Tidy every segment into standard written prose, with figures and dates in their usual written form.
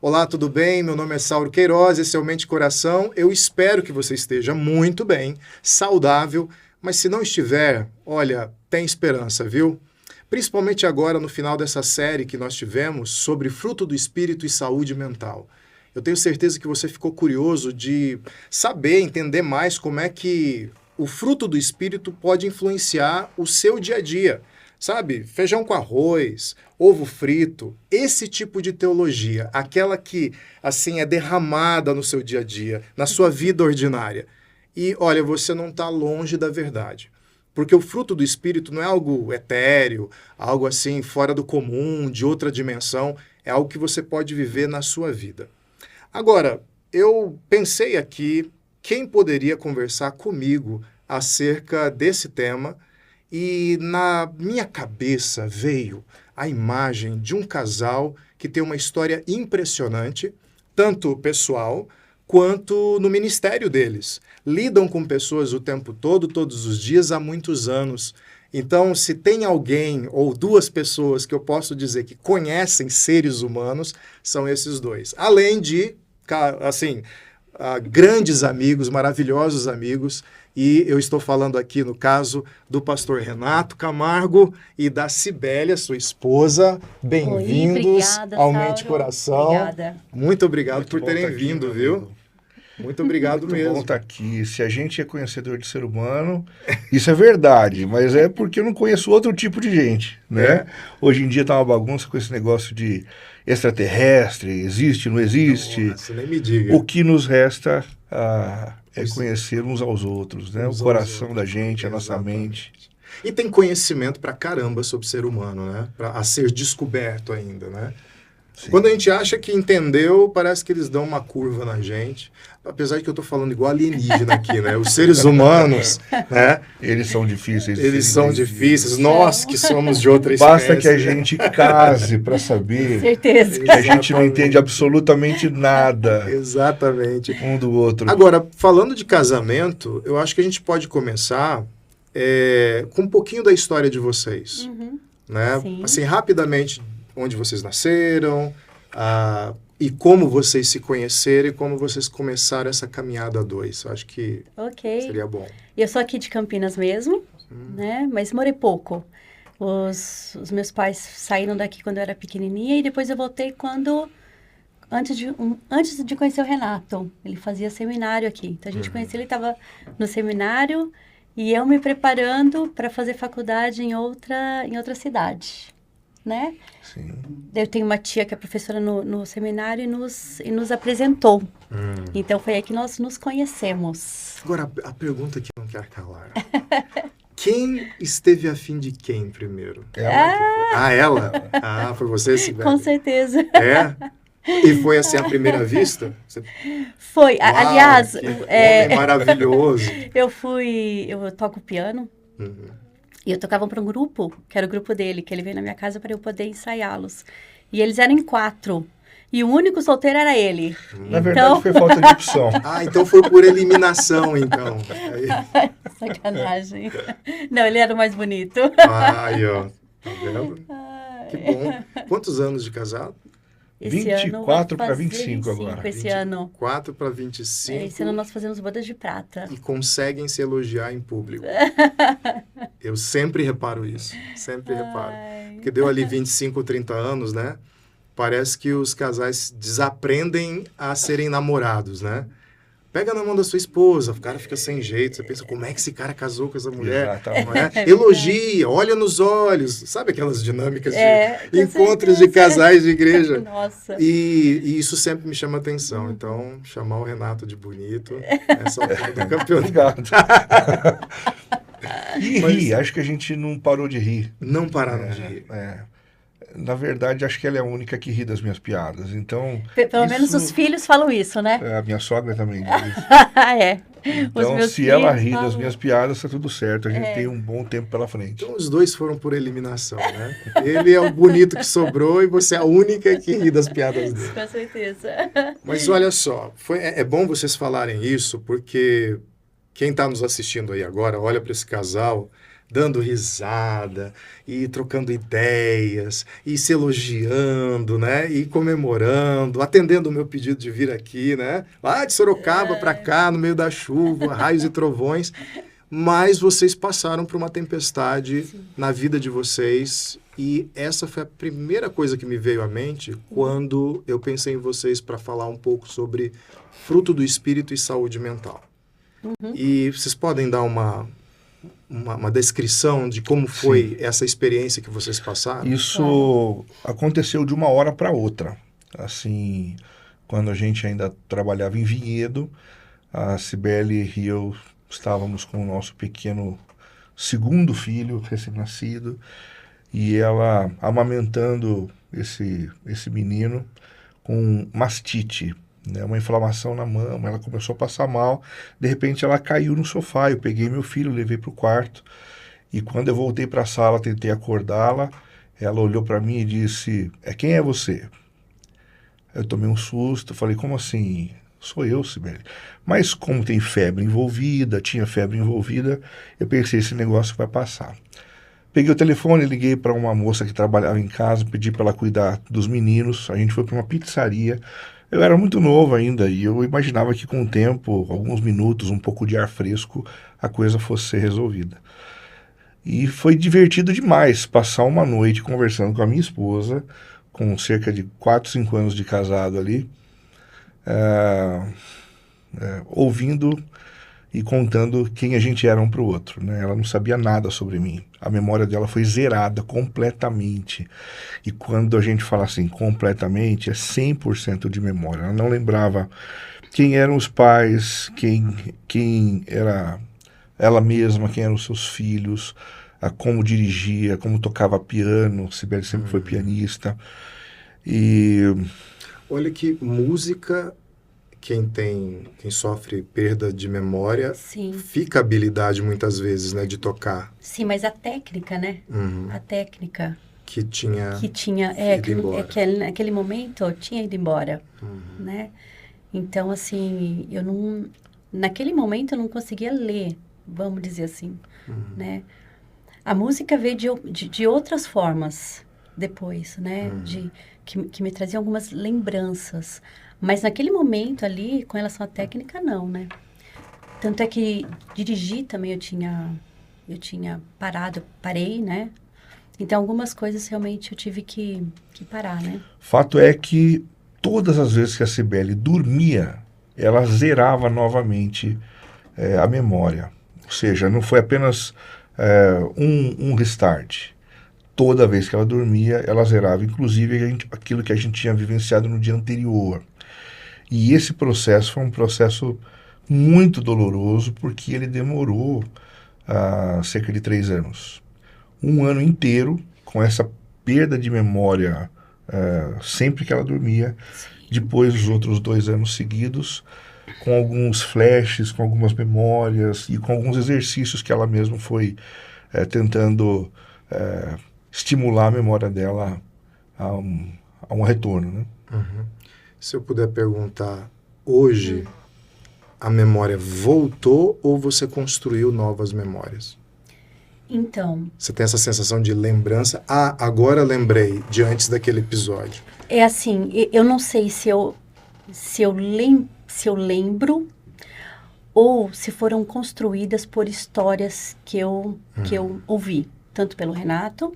Olá, tudo bem? Meu nome é Sauro Queiroz, esse é o Mente e Coração. Eu espero que você esteja muito bem, saudável, mas se não estiver, olha, tem esperança, viu? Principalmente agora no final dessa série que nós tivemos sobre fruto do espírito e saúde mental. Eu tenho certeza que você ficou curioso de saber, entender mais como é que o fruto do espírito pode influenciar o seu dia a dia. Sabe, feijão com arroz, ovo frito, esse tipo de teologia, aquela que, assim, é derramada no seu dia a dia, na sua vida ordinária. E, olha, você não está longe da verdade. Porque o fruto do Espírito não é algo etéreo, algo assim, fora do comum, de outra dimensão, é algo que você pode viver na sua vida. Agora, eu pensei aqui quem poderia conversar comigo acerca desse tema. E na minha cabeça veio a imagem de um casal que tem uma história impressionante, tanto pessoal quanto no ministério deles. Lidam com pessoas o tempo todo, todos os dias, há muitos anos. Então, se tem alguém ou duas pessoas que eu posso dizer que conhecem seres humanos, são esses dois. Além de, assim, grandes amigos, maravilhosos amigos. E eu estou falando aqui, no caso, do pastor Renato Camargo e da Cibélia, sua esposa. Bem-vindos ao Mente e Coração. Obrigada. Muito obrigado Muito por bom terem estar aqui, vindo, meu viu? amigo. Muito obrigado Muito mesmo. bom estar aqui. Se a gente é conhecedor de ser humano, isso é verdade, mas é porque eu não conheço outro tipo de gente, né? É. Hoje em dia tá uma bagunça com esse negócio de extraterrestre, existe, não existe. Nossa, nem me diga. O que nos resta é Isso. conhecer uns aos outros, né? Uns O aos coração outros. da gente, a nossa Exatamente. mente. E tem conhecimento pra caramba sobre o ser humano, né? A ser descoberto ainda, né? Sim. Quando a gente acha que entendeu, parece que eles dão uma curva na gente. Apesar de que eu tô falando igual alienígena aqui, né? Os seres humanos, né? Eles são difíceis. de Eles serem são entendidos. difíceis. Nós que somos de outra espécie. Basta que a gente case para saber Certeza. que a gente não Exatamente. entende absolutamente nada Exatamente. um do outro. Agora, falando de casamento, eu acho que a gente pode começar com um pouquinho da história de vocês. Uhum. Né? Sim. Assim, rapidamente, onde vocês nasceram, e como vocês se conheceram e como vocês começaram essa caminhada a dois. Eu acho que Ok. seria bom. Eu sou aqui de Campinas mesmo, né? Mas morei pouco. Os meus pais saíram daqui quando eu era pequenininha e depois eu voltei antes de conhecer o Renato. Ele fazia seminário aqui. Então a gente conhecia, ele estava no seminário e eu me preparando para fazer faculdade em outra cidade, né? Sim. Eu tenho uma tia que é professora no seminário e nos apresentou. Então foi aí que nós nos conhecemos. Agora, a pergunta que não quer calar. Quem esteve afim de quem primeiro? Ela Ela? Foi você, Sibeli? Com certeza. É? E foi assim à primeira vista? Foi. Uau, Aliás, que homem maravilhoso. eu toco piano e eu tocava para um grupo, que era o grupo dele, que ele veio na minha casa para eu poder ensaiá-los. E eles eram em 4. E o único solteiro era ele. Na verdade, foi falta de opção. Então foi por eliminação, então. Aí... Sacanagem. Não, ele era o mais bonito. Aí, ó. Tá vendo? Que bom. Quantos anos de casado? Esse 24 para para 25 agora. Esse ano. 4 para 25. Esse ano nós fazemos bodas de prata. E conseguem se elogiar em público. Eu sempre reparo isso. Sempre reparo. Porque deu ali 25, 30 anos, né? Parece que os casais desaprendem a serem namorados, né? Pega na mão da sua esposa, o cara fica sem jeito. Você pensa, como é que esse cara casou com essa mulher? Exatamente. Não é? Elogia, olha nos olhos. Sabe aquelas dinâmicas de com encontros certeza. de casais de igreja? Nossa. E isso sempre me chama atenção. Então, chamar o Renato de bonito é só do campeonato. Obrigado. E rir, acho que a gente não parou de rir. Não pararam de rir. Na verdade, acho que ela é a única que ri das minhas piadas. Então, Pelo menos os filhos falam isso, né? a minha sogra também diz isso. É. Os Então, meus se ela filhos ri das falam. minhas piadas, tá tudo certo. A gente tem um bom tempo pela frente. Então, os dois foram por eliminação, né? Ele é o bonito que sobrou e você é a única que ri das piadas dele. Com certeza. Mas olha só, é bom vocês falarem isso, porque Quem está nos assistindo aí agora, olha para esse casal dando risada e trocando ideias e se elogiando, né? E comemorando, atendendo o meu pedido de vir aqui, né? Lá de Sorocaba para cá, no meio da chuva, raios e trovões. Mas vocês passaram por uma tempestade na vida de vocês e essa foi a primeira coisa que me veio à mente quando eu pensei em vocês para falar um pouco sobre fruto do espírito e saúde mental. E vocês podem dar uma descrição de como foi essa experiência que vocês passaram? Isso aconteceu de uma hora para outra. Assim, quando a gente ainda trabalhava em Vinhedo, a Cibele e eu estávamos com o nosso pequeno segundo filho, recém-nascido, e ela amamentando esse menino com mastite, né, uma inflamação na mama, ela começou a passar mal, de repente ela caiu no sofá, eu peguei meu filho, levei para o quarto, e quando eu voltei para a sala, tentei acordá-la, ela olhou para mim e disse, quem é você? Eu tomei um susto, falei, como assim? Sou eu, Cibele. Mas como tem febre envolvida, tinha febre envolvida, eu pensei, esse negócio vai passar. Peguei o telefone, liguei para uma moça que trabalhava em casa, pedi para ela cuidar dos meninos, a gente foi para uma pizzaria. Eu era muito novo ainda e eu imaginava que com o tempo, alguns minutos, um pouco de ar fresco, a coisa fosse ser resolvida. E foi divertido demais passar uma noite conversando com a minha esposa, com cerca de 4, 5 anos de casado ali, ouvindo e contando quem a gente era um para o outro, né? Ela não sabia nada sobre mim. A memória dela foi zerada completamente. E quando a gente fala assim, completamente, é 100% de memória. Ela não lembrava quem eram os pais, quem era ela mesma, quem eram os seus filhos, como dirigia, como tocava piano. Cibele sempre foi pianista. E olha que música, quem sofre perda de memória, Sim. fica a habilidade muitas vezes, né, de tocar. Sim, mas a técnica, né? A técnica Que tinha ido embora. Que naquele momento tinha ido embora, né? Então, assim, naquele momento eu não conseguia ler, vamos dizer assim, né? A música veio de outras formas depois, né? Que me traziam algumas lembranças. Mas naquele momento ali, com relação à técnica, não, né? Tanto é que dirigir também eu tinha parei, né? Então, algumas coisas realmente eu tive que parar, né? Fato é que todas as vezes que a Cibele dormia, ela zerava novamente a memória. Ou seja, não foi apenas um restart. Toda vez que ela dormia, ela zerava, inclusive aquilo que a gente tinha vivenciado no dia anterior. E esse processo foi um processo muito doloroso, porque ele demorou cerca de 3 anos. Um ano inteiro, com essa perda de memória sempre que ela dormia. Depois, os outros 2 anos seguidos, com alguns flashes, com algumas memórias e com alguns exercícios que ela mesma foi tentando estimular a memória dela a um retorno, né? Se eu puder perguntar, hoje a memória voltou ou você construiu novas memórias? Então... Você tem essa sensação de lembrança? Agora lembrei de antes daquele episódio. É assim, eu não sei se eu lembro ou se foram construídas por histórias que eu ouvi, tanto pelo Renato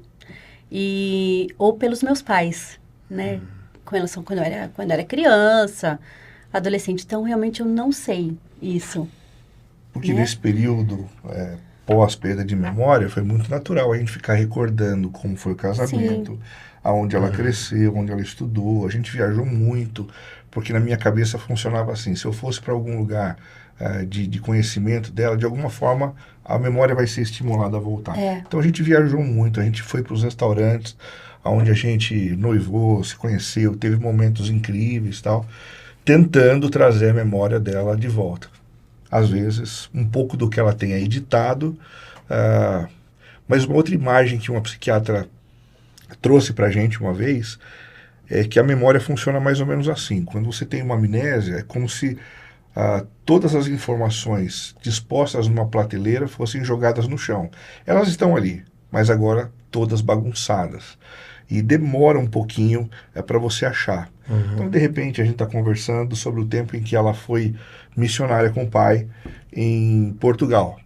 ou pelos meus pais, né? Com relação quando eu era criança, adolescente. Então, realmente, eu não sei isso. Porque né? nesse período pós-perda de memória, foi muito natural a gente ficar recordando como foi o casamento, aonde ela cresceu, onde ela estudou. A gente viajou muito, porque na minha cabeça funcionava assim, se eu fosse para algum lugar de conhecimento dela, de alguma forma a memória vai ser estimulada a voltar. Então a gente viajou muito, a gente foi para os restaurantes, onde a gente noivou, se conheceu, teve momentos incríveis e tal, tentando trazer a memória dela de volta. Às vezes, um pouco do que ela tenha editado, mas uma outra imagem que uma psiquiatra trouxe para a gente uma vez é que a memória funciona mais ou menos assim. Quando você tem uma amnésia, é como se todas as informações dispostas numa prateleira fossem jogadas no chão. Elas estão ali, mas agora todas bagunçadas. E demora um pouquinho para você achar. Então, de repente, a gente está conversando sobre o tempo em que ela foi missionária com o pai em Portugal.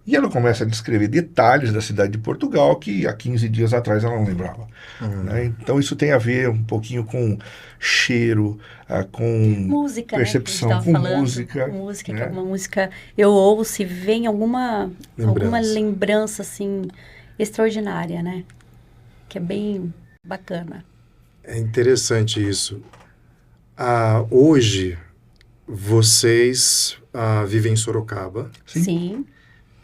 E ela começa a descrever detalhes da cidade de Portugal que há 15 dias atrás ela não lembrava. Né? Então isso tem a ver um pouquinho com cheiro, com Música, percepção, né? Que a gente com tava falando, música. com música, né? que alguma música eu ouço e vem alguma lembrança assim extraordinária, né? Que é bem bacana. É interessante isso. Hoje, vocês vivem em Sorocaba. Sim.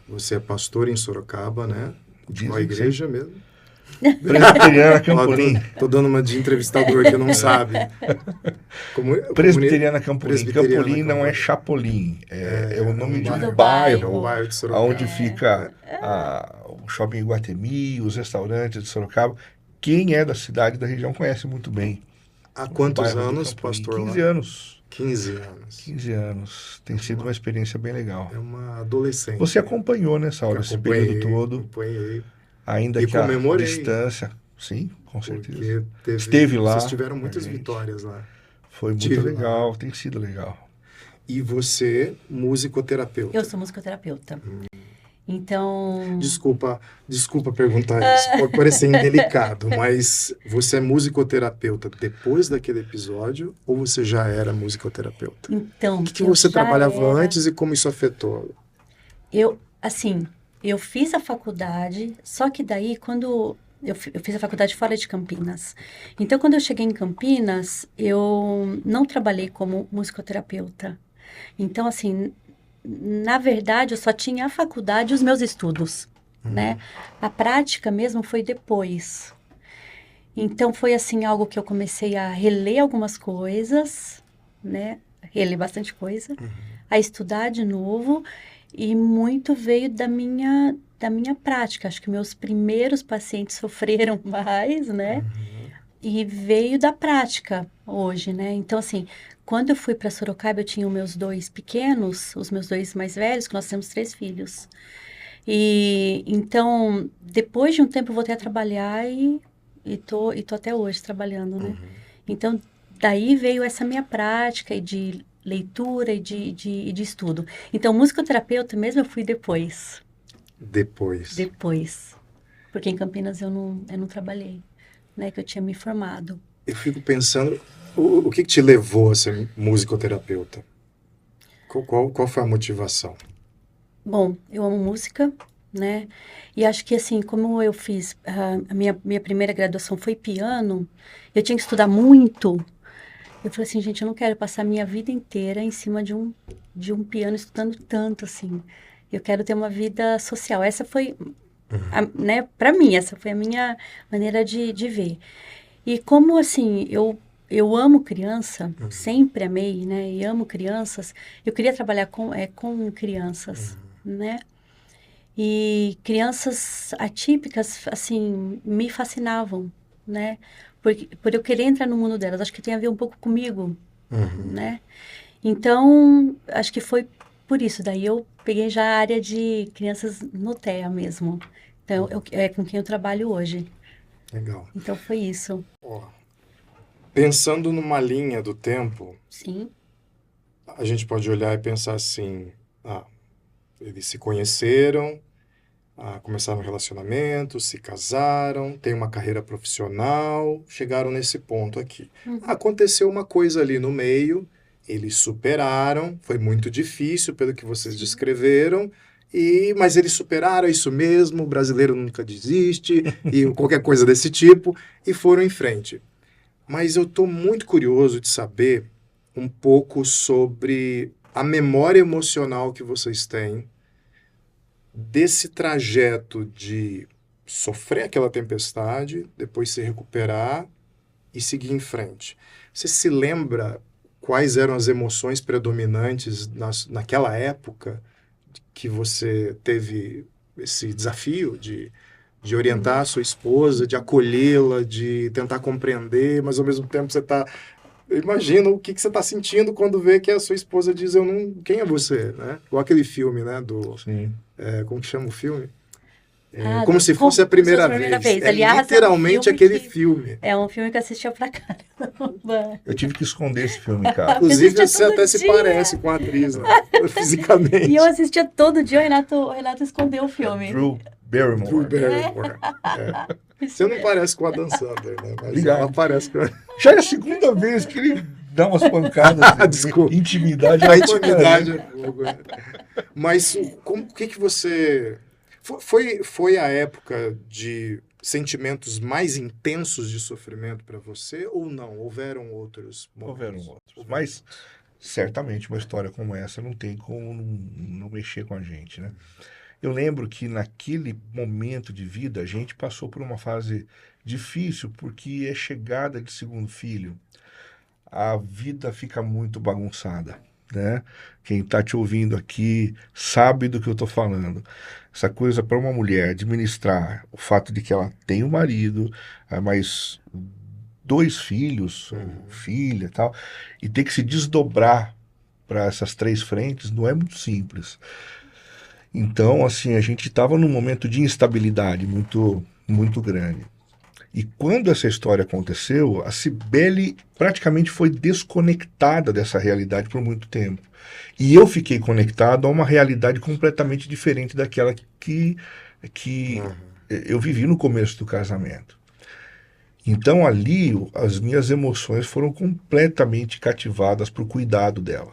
Você é pastor em Sorocaba, né? De qual Dizem que igreja mesmo? Presbiteriana Campolim. Tô dando uma de entrevistador que não sabe. Presbiteriana Campolim. Presbiteriana Campolim não é Campolim. Chapolin. É o nome de um do bairro. É o bairro de Sorocaba. Onde fica o shopping Iguatemi, os restaurantes de Sorocaba. Quem é da cidade, da região, conhece muito bem. Há o quantos bairro do anos, Campolim. pastor? 15 lá? anos. 15 anos. 15 anos. Tem sido uma experiência bem legal. É uma adolescente. Você acompanhou nessa hora, esse período todo, Acompanhei. ainda E que a comemorei. distância. Sim, com certeza. Porque Esteve lá. Vocês tiveram muitas gente. vitórias lá. Foi muito Tive legal, lá. tem sido legal. E você, musicoterapeuta. Eu sou musicoterapeuta. Então, Desculpa perguntar isso. Pode parecer indelicado, mas você é musicoterapeuta depois daquele episódio ou você já era musicoterapeuta? então O que eu você já trabalhava era- antes e como isso afetou? Eu fiz a faculdade, só que daí quando eu fiz a faculdade fora de Campinas. Então, quando eu cheguei em Campinas, eu não trabalhei como musicoterapeuta. Então, assim, na verdade, eu só tinha a faculdade e os meus estudos, né? A prática mesmo foi depois. Então, foi assim, algo que eu comecei a reler algumas coisas, né? Reler bastante coisa, a estudar de novo, e muito veio da minha prática. Acho que meus primeiros pacientes sofreram mais, né? E veio da prática hoje, né? Então, assim, quando eu fui para Sorocaba, eu tinha os meus 2 pequenos, os meus 2 mais velhos, que nós temos 3 filhos. E então, depois de um tempo, eu voltei a trabalhar e tô até hoje trabalhando, né? Então, daí veio essa minha prática e de leitura e de estudo. Então, musicoterapeuta mesmo eu fui depois. Depois. Porque em Campinas eu não trabalhei, né? Que eu tinha me formado. Eu fico pensando, o que te levou a ser musicoterapeuta? Qual foi a motivação? Bom, eu amo música, né? E acho que assim, como eu fiz, a minha primeira graduação foi piano, eu tinha que estudar muito. Eu falei assim, gente, eu não quero passar a minha vida inteira em cima de um piano estudando tanto, assim. Eu quero ter uma vida social. Essa foi, né, para mim, essa foi a minha maneira de ver. E como, assim, eu amo criança, sempre amei, né, e amo crianças, eu queria trabalhar com crianças, né? E crianças atípicas, assim, me fascinavam, né? Por eu querer entrar no mundo delas. Acho que tem a ver um pouco comigo, né? Então, acho que foi por isso. Daí eu peguei já a área de crianças no TEA mesmo. Então, é com quem eu trabalho hoje. Legal. Então, foi isso. Ó, pensando numa linha do tempo, Sim. a gente pode olhar e pensar assim, eles se conheceram, começaram um relacionamento, se casaram, têm uma carreira profissional, chegaram nesse ponto aqui. Aconteceu uma coisa ali no meio, eles superaram, foi muito difícil pelo que vocês descreveram, mas eles superaram isso mesmo, o brasileiro nunca desiste, e qualquer coisa desse tipo, e foram em frente. Mas eu estou muito curioso de saber um pouco sobre a memória emocional que vocês têm desse trajeto de sofrer aquela tempestade, depois se recuperar e seguir em frente. Você se lembra quais eram as emoções predominantes naquela época que você teve esse desafio de orientar a sua esposa, de acolhê-la, de tentar compreender, mas ao mesmo tempo você está Eu imagino o que você está sentindo quando vê que a sua esposa diz, eu não... Quem é você? Né? Igual aquele filme, né? Sim. Como que chama o filme? Como se fosse a primeira vez. Aliás, literalmente aquele filme. É um filme que eu assistia pra caramba. Eu tive que esconder esse filme, cara. Inclusive, você até se parece com a atriz, né? Fisicamente. E eu assistia todo dia, o Renato escondeu o filme. Drew Barrymore. Drew Barrymore. Você não parece com a Dan Sandler, né? Mas Obrigado. ela parece com... Já é a segunda vez que ele dá umas pancadas. Desculpa. Intimidade. A intimidade é fogo. Mas o que você... Foi a época de sentimentos mais intensos de sofrimento para você ou não? Houveram outros momentos? Houveram outros. Mas, certamente, uma história como essa não tem como não mexer com a gente, né? Eu lembro que naquele momento de vida a gente passou por uma fase difícil, porque é chegada de segundo filho. A vida fica muito bagunçada, né? Quem está te ouvindo aqui sabe do que eu estou falando. Essa coisa para uma mulher administrar o fato de que ela tem um marido, mais 2 filhos, filha e tal, e ter que se desdobrar para essas 3 frentes não é muito simples. Então, assim, a gente estava num momento de instabilidade muito, muito grande. E quando essa história aconteceu, a Cibele praticamente foi desconectada dessa realidade por muito tempo. E eu fiquei conectado a uma realidade completamente diferente daquela que eu vivi no começo do casamento. Então ali as minhas emoções foram completamente cativadas por cuidado dela.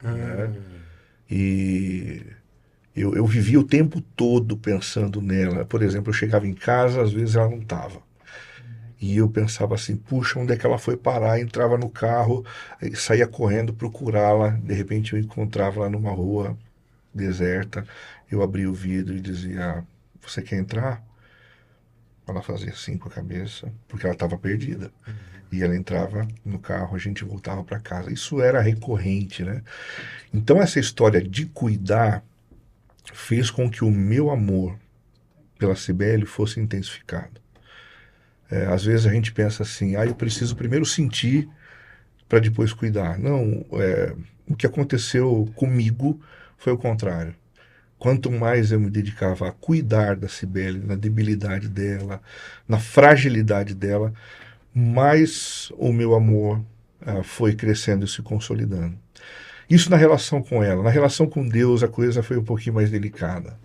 Né? E eu vivia o tempo todo pensando nela. Por exemplo, eu chegava em casa, às vezes ela não estava. E eu pensava assim, puxa, onde é que ela foi parar? Entrava no carro, saía correndo procurá-la. De repente eu encontrava lá numa rua deserta. Eu abria o vidro e dizia, você quer entrar? Ela fazia assim com a cabeça, porque ela estava perdida. E ela entrava no carro, a gente voltava para casa. Isso era recorrente, né? Então essa história de cuidar fez com que o meu amor pela Cibele fosse intensificado. Às vezes a gente pensa assim, eu preciso primeiro sentir para depois cuidar. Não, o que aconteceu comigo foi o contrário. Quanto mais eu me dedicava a cuidar da Cibele, na debilidade dela, na fragilidade dela, mais o meu amor foi crescendo e se consolidando. Isso na relação com ela. Na relação com Deus, a coisa foi um pouquinho mais delicada.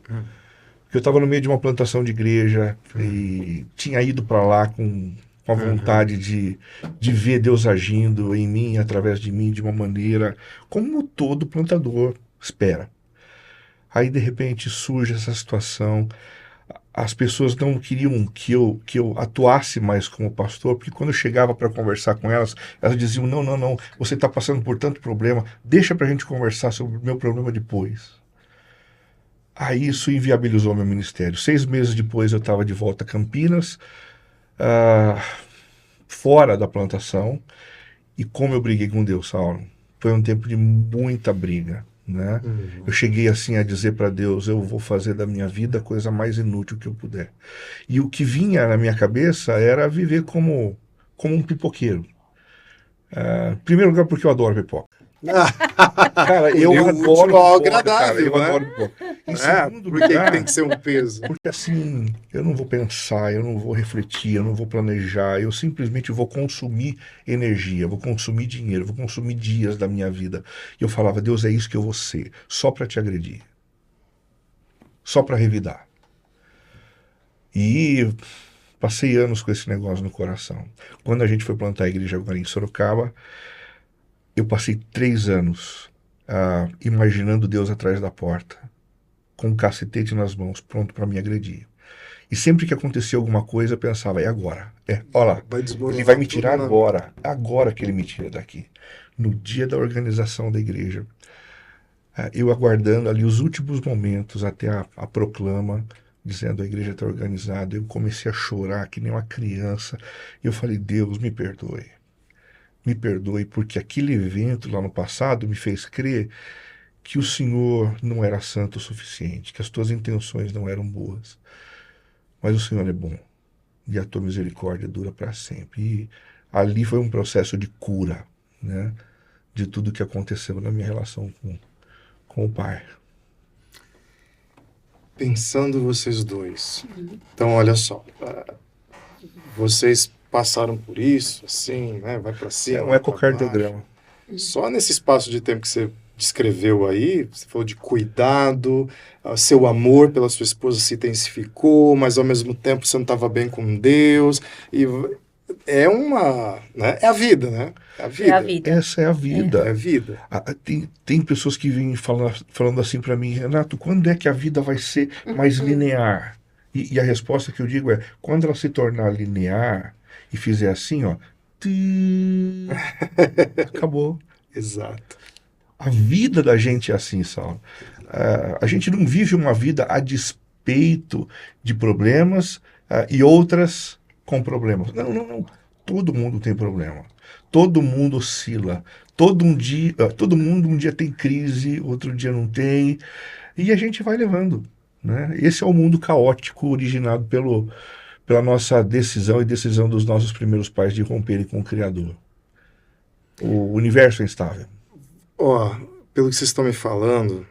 Porque eu estava no meio de uma plantação de igreja e tinha ido para lá com a vontade de ver Deus agindo em mim, através de mim, de uma maneira como todo plantador espera. Aí, de repente, surge essa situação. As pessoas não queriam que eu atuasse mais como pastor, porque quando eu chegava para conversar com elas, elas diziam, não, você está passando por tanto problema, deixa para a gente conversar sobre o meu problema depois. Aí isso inviabilizou meu ministério. 6 meses depois eu estava de volta a Campinas, fora da plantação, e como eu briguei com Deus, Saulo. Foi um tempo de muita briga, né? Eu cheguei assim a dizer para Deus, eu vou fazer da minha vida a coisa mais inútil que eu puder. E o que vinha na minha cabeça era viver como um pipoqueiro. Em primeiro lugar porque eu adoro pipoca. Cara, eu adoro pipoca, agradável, cara, eu né? adoro pipoca. Em segundo Por que lugar, tem que ser um peso? porque assim, eu não vou pensar, eu não vou refletir, eu não vou planejar, eu simplesmente vou consumir energia, vou consumir dinheiro, vou consumir dias da minha vida. E eu falava, Deus, é isso que eu vou ser, só para te agredir, só para revidar. E passei anos com esse negócio no coração. Quando a gente foi plantar a igreja agora em Sorocaba, eu passei 3 anos imaginando Deus atrás da porta, com um cacetete nas mãos, pronto para me agredir. E sempre que acontecia alguma coisa, eu pensava, é agora. Olha lá, ele vai me tirar agora. Agora que ele me tira daqui. No dia da organização da igreja, eu aguardando ali os últimos momentos até a proclama, dizendo a igreja está organizada, eu comecei a chorar que nem uma criança. E eu falei, Deus, me perdoe. Me perdoe, porque aquele evento lá no passado me fez crer que o Senhor não era santo o suficiente, que as tuas intenções não eram boas. Mas o Senhor é bom, e a tua misericórdia dura para sempre. E ali foi um processo de cura, né, de tudo que aconteceu na minha relação com o pai. Pensando vocês dois. Então, olha só. Vocês passaram por isso, assim, né? Vai para cima. É um vai pra ecocardiograma. baixo. Só nesse espaço de tempo que você descreveu aí, você falou de cuidado, seu amor pela sua esposa se intensificou, mas ao mesmo tempo você não estava bem com Deus. E é uma, né? É a vida, né? É a vida. É a vida. Essa é a vida. É a vida. Tem pessoas que vêm falando assim para mim, Renato, quando é que a vida vai ser mais linear? E a resposta que eu digo é, quando ela se tornar linear e fizer assim, ó, acabou. Exato. A vida da gente é assim, Saulo. A gente não vive uma vida a despeito de problemas e outras com problemas. Não. Todo mundo tem problema. Todo mundo oscila. Todo mundo um dia tem crise, outro dia não tem. E a gente vai levando, né? Esse é o mundo caótico originado pela nossa decisão e decisão dos nossos primeiros pais de romperem com o Criador. O universo é instável. Ó, pelo que vocês estão me falando,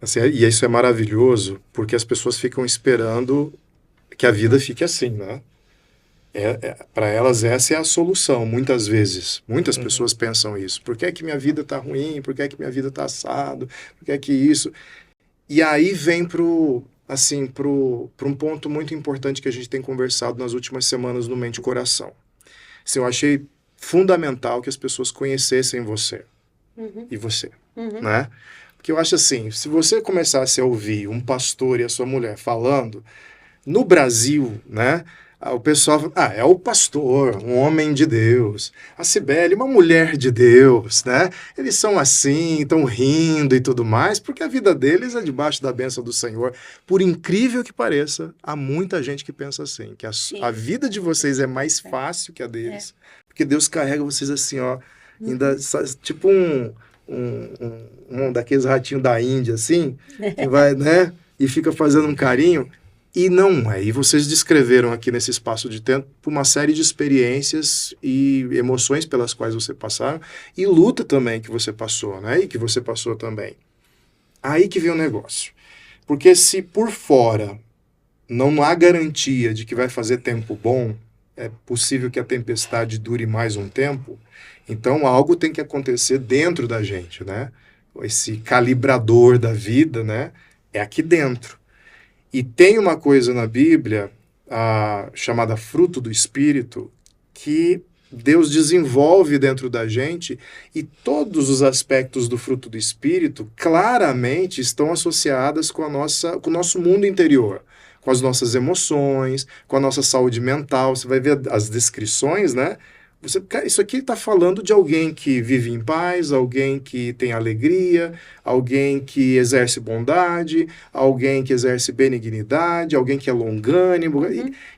assim, e isso é maravilhoso, porque as pessoas ficam esperando que a vida fique assim, né? Para elas essa é a solução, muitas vezes. Muitas pessoas pensam isso. Por que é que minha vida tá ruim? Por que é que minha vida tá assado? Por que é que isso? E aí vem para um ponto muito importante que a gente tem conversado nas últimas semanas no Mente e Coração. Assim, eu achei fundamental que as pessoas conhecessem você. E você, né? Porque eu acho assim, se você começasse a ouvir um pastor e a sua mulher falando, no Brasil, né? O pessoal fala, é o pastor, um homem de Deus. A Cibele, uma mulher de Deus, né? Eles são assim, estão rindo e tudo mais, porque a vida deles é debaixo da bênção do Senhor. Por incrível que pareça, há muita gente que pensa assim, que a vida de vocês é mais fácil que a deles, porque Deus carrega vocês assim, ó, ainda tipo um daqueles ratinhos da Índia, assim, que vai, né? E fica fazendo um carinho. E não é. E vocês descreveram aqui nesse espaço de tempo uma série de experiências e emoções pelas quais você passaram e luta também que você passou, né? E que você passou também. Aí que vem o negócio. Porque se por fora não há garantia de que vai fazer tempo bom, é possível que a tempestade dure mais um tempo, então algo tem que acontecer dentro da gente, né? Esse calibrador da vida, né? É aqui dentro. E tem uma coisa na Bíblia chamada fruto do Espírito que Deus desenvolve dentro da gente e todos os aspectos do fruto do Espírito claramente estão associados com o nosso mundo interior, com as nossas emoções, com a nossa saúde mental. Você vai ver as descrições, né? Isso aqui está falando de alguém que vive em paz, alguém que tem alegria, alguém que exerce bondade, alguém que exerce benignidade, alguém que é longânimo.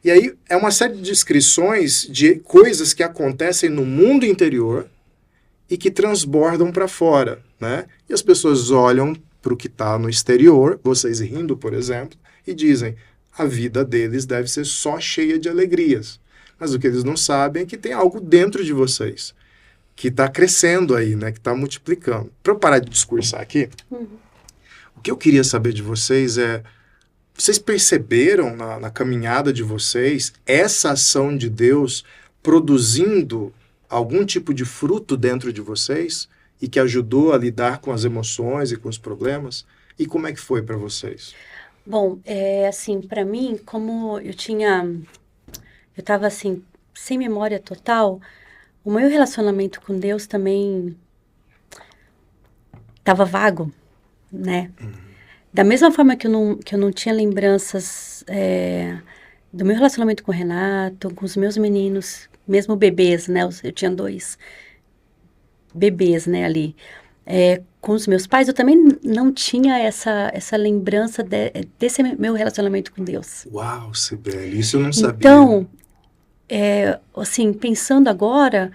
E aí é uma série de descrições de coisas que acontecem no mundo interior e que transbordam para fora, né? E as pessoas olham para o que está no exterior, vocês rindo, por exemplo, e dizem, a vida deles deve ser só cheia de alegrias. Mas o que eles não sabem é que tem algo dentro de vocês, que está crescendo aí, né? Que está multiplicando. Para eu parar de discursar aqui, o que eu queria saber de vocês é, vocês perceberam na caminhada de vocês essa ação de Deus produzindo algum tipo de fruto dentro de vocês e que ajudou a lidar com as emoções e com os problemas? E como é que foi para vocês? Bom, assim, para mim, como eu estava assim, sem memória total, o meu relacionamento com Deus também estava vago, né? Da mesma forma que eu não tinha lembranças do meu relacionamento com o Renato, com os meus meninos, mesmo bebês, né? Eu tinha 2 bebês, né, ali. Com os meus pais, eu também não tinha essa lembrança desse meu relacionamento com Deus. Uau, Cibele, isso eu não sabia. Então, assim, pensando agora,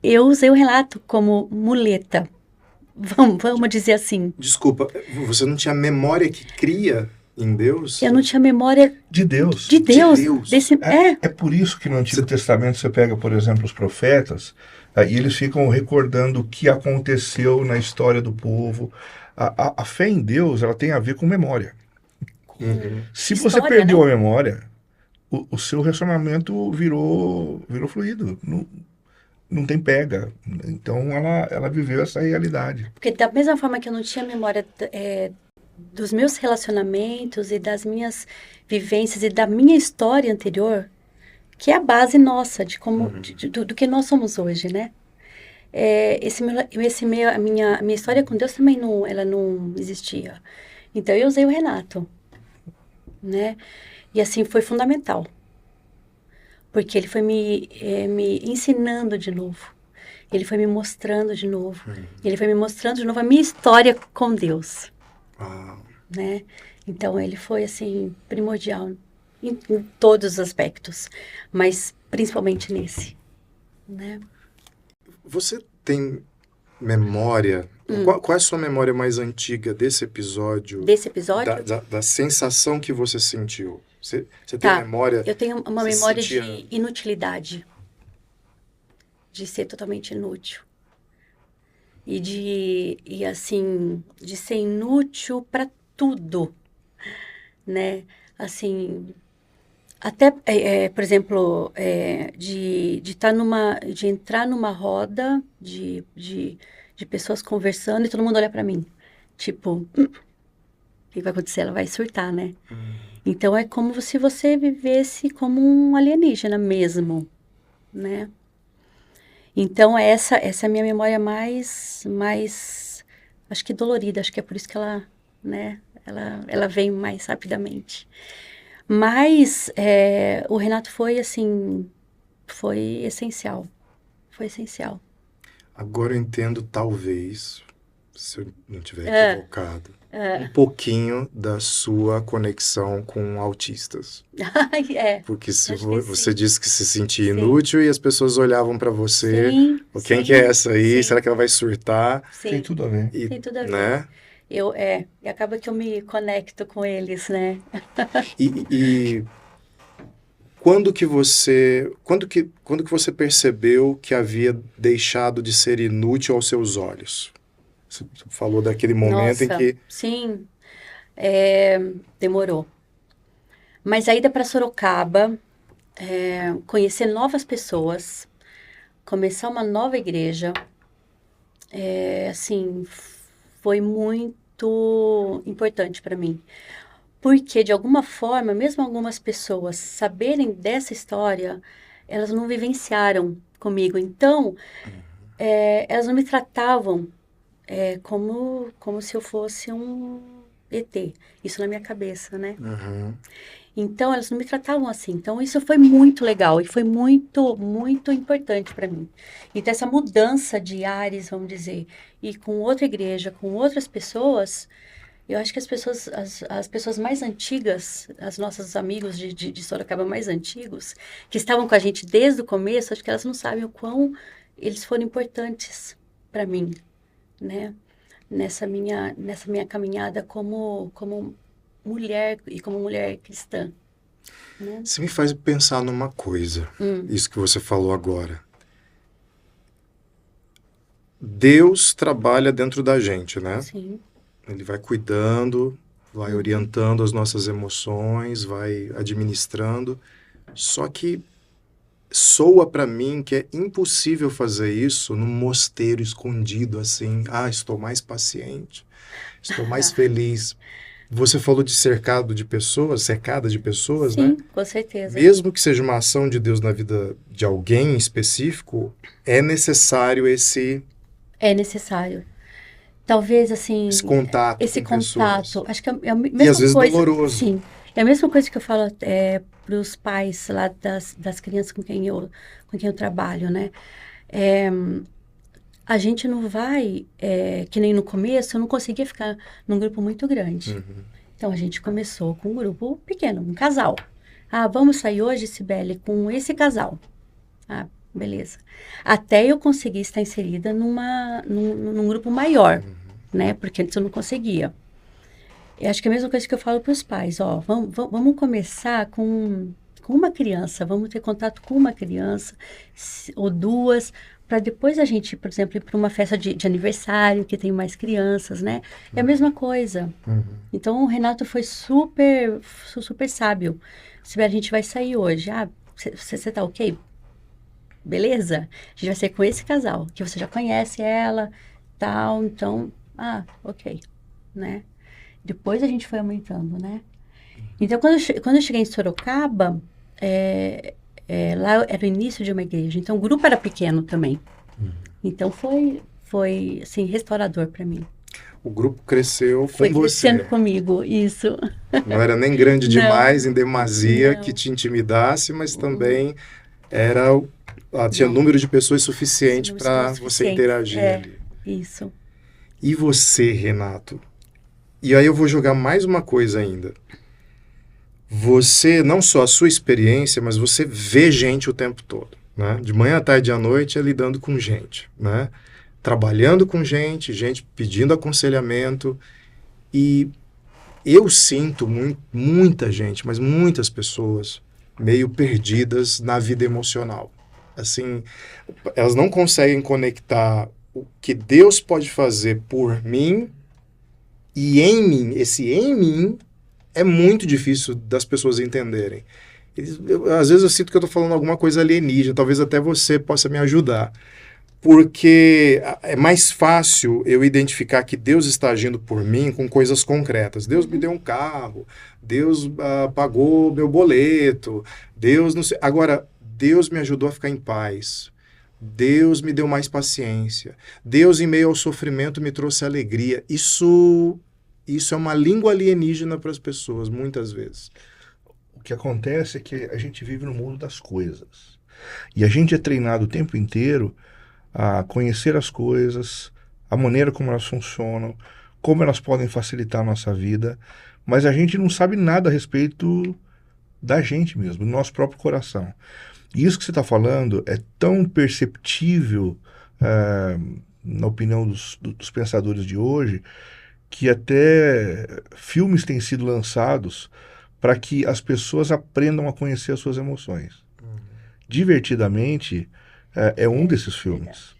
eu usei o Renato como muleta. Vamos dizer assim. Desculpa, você não tinha memória que cria? em Deus? Eu não tinha memória De Deus. de Deus. De Deus. É por isso que no Antigo Testamento você pega, por exemplo, os profetas, e eles ficam recordando o que aconteceu na história do povo. A fé em Deus, ela tem a ver com memória. Se você História, perdeu né? a memória, o seu relacionamento virou fluido. Não tem pega. Então ela viveu essa realidade. Porque da mesma forma que eu não tinha memória dos meus relacionamentos e das minhas vivências e da minha história anterior, que é a base nossa de como do que nós somos hoje, né? A minha história com Deus também ela não existia. Então eu usei o Renato, né? E assim foi fundamental, porque ele foi me ensinando de novo. Ele foi me mostrando de novo. Ele foi me mostrando de novo a minha história com Deus, Ah, né? Então ele foi assim primordial em todos os aspectos, mas principalmente nesse, né? você tem memória? Qual é a sua memória mais antiga desse episódio? Desse episódio, Da sensação que você sentiu? Você tem tá, memória? eu tenho uma Você memória sentia- de inutilidade, de ser totalmente inútil. E assim, de ser inútil para tudo, né? Assim, até, por exemplo, de entrar numa roda de pessoas conversando e todo mundo olha para mim. Tipo, o que vai acontecer? Ela vai surtar, né? Então, é como se você vivesse como um alienígena mesmo, né? Então, essa é a minha memória mais, acho que dolorida. Acho que é por isso que ela, né? Ela vem mais rapidamente. Mas o Renato foi, assim, foi essencial. Foi essencial. Agora eu entendo, talvez, se eu não estiver equivocado, um pouquinho da sua conexão com autistas. Porque se acho que você sim. disse que se sentia Sim. inútil e as pessoas olhavam para você, Sim, quem sim, que é essa aí? sim. Será que ela vai surtar? Tem Sim, tudo a ver. E, tem tudo a ver. né? E acaba que eu me conecto com eles, né? E quando que você percebeu que havia deixado de ser inútil aos seus olhos? Você falou daquele momento em Nossa, que sim, demorou. Mas a ida para Sorocaba, conhecer novas pessoas, começar uma nova igreja, assim, foi muito importante para mim. Porque, de alguma forma, mesmo algumas pessoas saberem dessa história, elas não vivenciaram comigo. Então, elas não me tratavam como se eu fosse um ET. Isso na minha cabeça, né? Então, elas não me tratavam assim. Então, isso foi muito legal e foi muito, muito importante para mim. Então, essa mudança de ares, vamos dizer, e com outra igreja, com outras pessoas, eu acho que as pessoas mais antigas, os nossos amigos de Sorocaba mais antigos, que estavam com a gente desde o começo, acho que elas não sabem o quão eles foram importantes para mim, né? Nessa minha caminhada como mulher e como mulher cristã, né? você me faz pensar numa coisa, isso que você falou agora. Deus trabalha dentro da gente, né? Sim, Ele vai cuidando, vai orientando as nossas emoções, vai administrando. Só que soa para mim que é impossível fazer isso num mosteiro escondido assim. Ah, estou mais paciente, estou mais feliz. Você falou de cercada de pessoas, né? sim, com certeza. Mesmo que seja uma ação de Deus na vida de alguém em específico, é necessário esse É necessário. Talvez, assim, esse contato esse com contato, pessoas. acho que é a mesma às vezes coisa. doloroso. Sim, é a mesma coisa que eu falo para os pais lá das crianças com quem eu trabalho, né? A gente não vai, que nem no começo, eu não conseguia ficar num grupo muito grande. Então, a gente começou com um grupo pequeno, um casal. Ah, vamos sair hoje, Cibele, com esse casal. Ah, beleza. Até eu conseguir estar inserida num grupo maior, né? Porque antes eu não conseguia. Eu acho que é a mesma coisa que eu falo para os pais, ó, vamos começar com uma criança, vamos ter contato com uma criança, ou duas, para depois a gente, por exemplo, ir para uma festa de aniversário, que tem mais crianças, né? É a mesma coisa. Então, o Renato foi super sábio. Se a gente vai sair hoje, você tá ok? Beleza? A gente vai sair com esse casal, que você já conhece ela, tal, então, ok, né? Depois a gente foi aumentando, né? Então, quando eu cheguei em Sorocaba, lá era o início de uma igreja. Então, o grupo era pequeno também. Então, foi assim, restaurador para mim. O grupo cresceu Foi com você. crescendo comigo, isso. Não era nem grande demais, Não, em demasia, não. que te intimidasse, mas também tinha número de pessoas suficiente Número para você suficiente. interagir ali. Isso. E você, Renato? E aí eu vou jogar mais uma coisa ainda. Você, não só a sua experiência, mas você vê gente o tempo todo, né? De manhã, à tarde e à noite é lidando com gente, né? Trabalhando com gente, gente pedindo aconselhamento. E eu sinto muita gente, mas muitas pessoas meio perdidas na vida emocional. Assim, elas não conseguem conectar o que Deus pode fazer por mim e em mim. Esse em mim é muito difícil das pessoas entenderem. Às vezes eu sinto que eu estou falando alguma coisa alienígena, talvez até você possa me ajudar. Porque é mais fácil eu identificar que Deus está agindo por mim com coisas concretas. Deus me deu um carro, Deus pagou meu boleto, Deus não sei. Agora, Deus me ajudou a ficar em paz. Deus me deu mais paciência. Deus, em meio ao sofrimento, me trouxe alegria. Isso é uma língua alienígena para as pessoas, muitas vezes. O que acontece é que a gente vive no mundo das coisas. E a gente é treinado o tempo inteiro a conhecer as coisas, a maneira como elas funcionam, como elas podem facilitar a nossa vida, mas a gente não sabe nada a respeito da gente mesmo, do nosso próprio coração. E isso que você está falando é tão perceptível na opinião dos pensadores de hoje, que até filmes têm sido lançados para que as pessoas aprendam a conhecer as suas emoções. Divertidamente, é um desses filmes,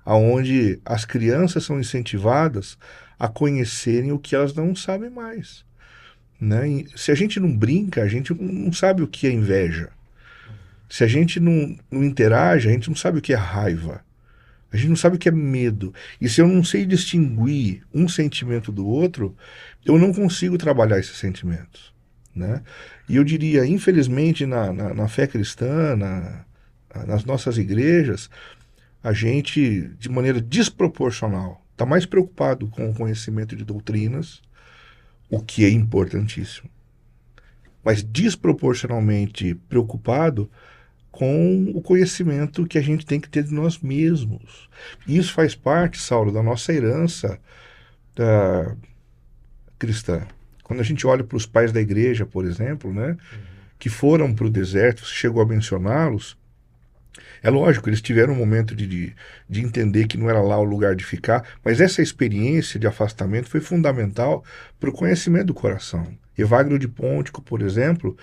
onde as crianças são incentivadas a conhecerem o que elas não sabem mais, né? E se a gente não brinca, a gente não sabe o que é inveja. Se a gente não interage, a gente não sabe o que é raiva. A gente não sabe o que é medo. E se eu não sei distinguir um sentimento do outro, eu não consigo trabalhar esses sentimentos, né? E eu diria, infelizmente, na fé cristã, nas nossas igrejas, a gente, de maneira desproporcional, está mais preocupado com o conhecimento de doutrinas, o que é importantíssimo, mas desproporcionalmente preocupado com o conhecimento que a gente tem que ter de nós mesmos. E isso faz parte, Saulo, da nossa herança cristã. Quando a gente olha para os pais da igreja, por exemplo, né, que foram para o deserto, você chegou a mencioná-los, é lógico, eles tiveram um momento de entender que não era lá o lugar de ficar, mas essa experiência de afastamento foi fundamental para o conhecimento do coração. Evagrio de Pôntico, por exemplo,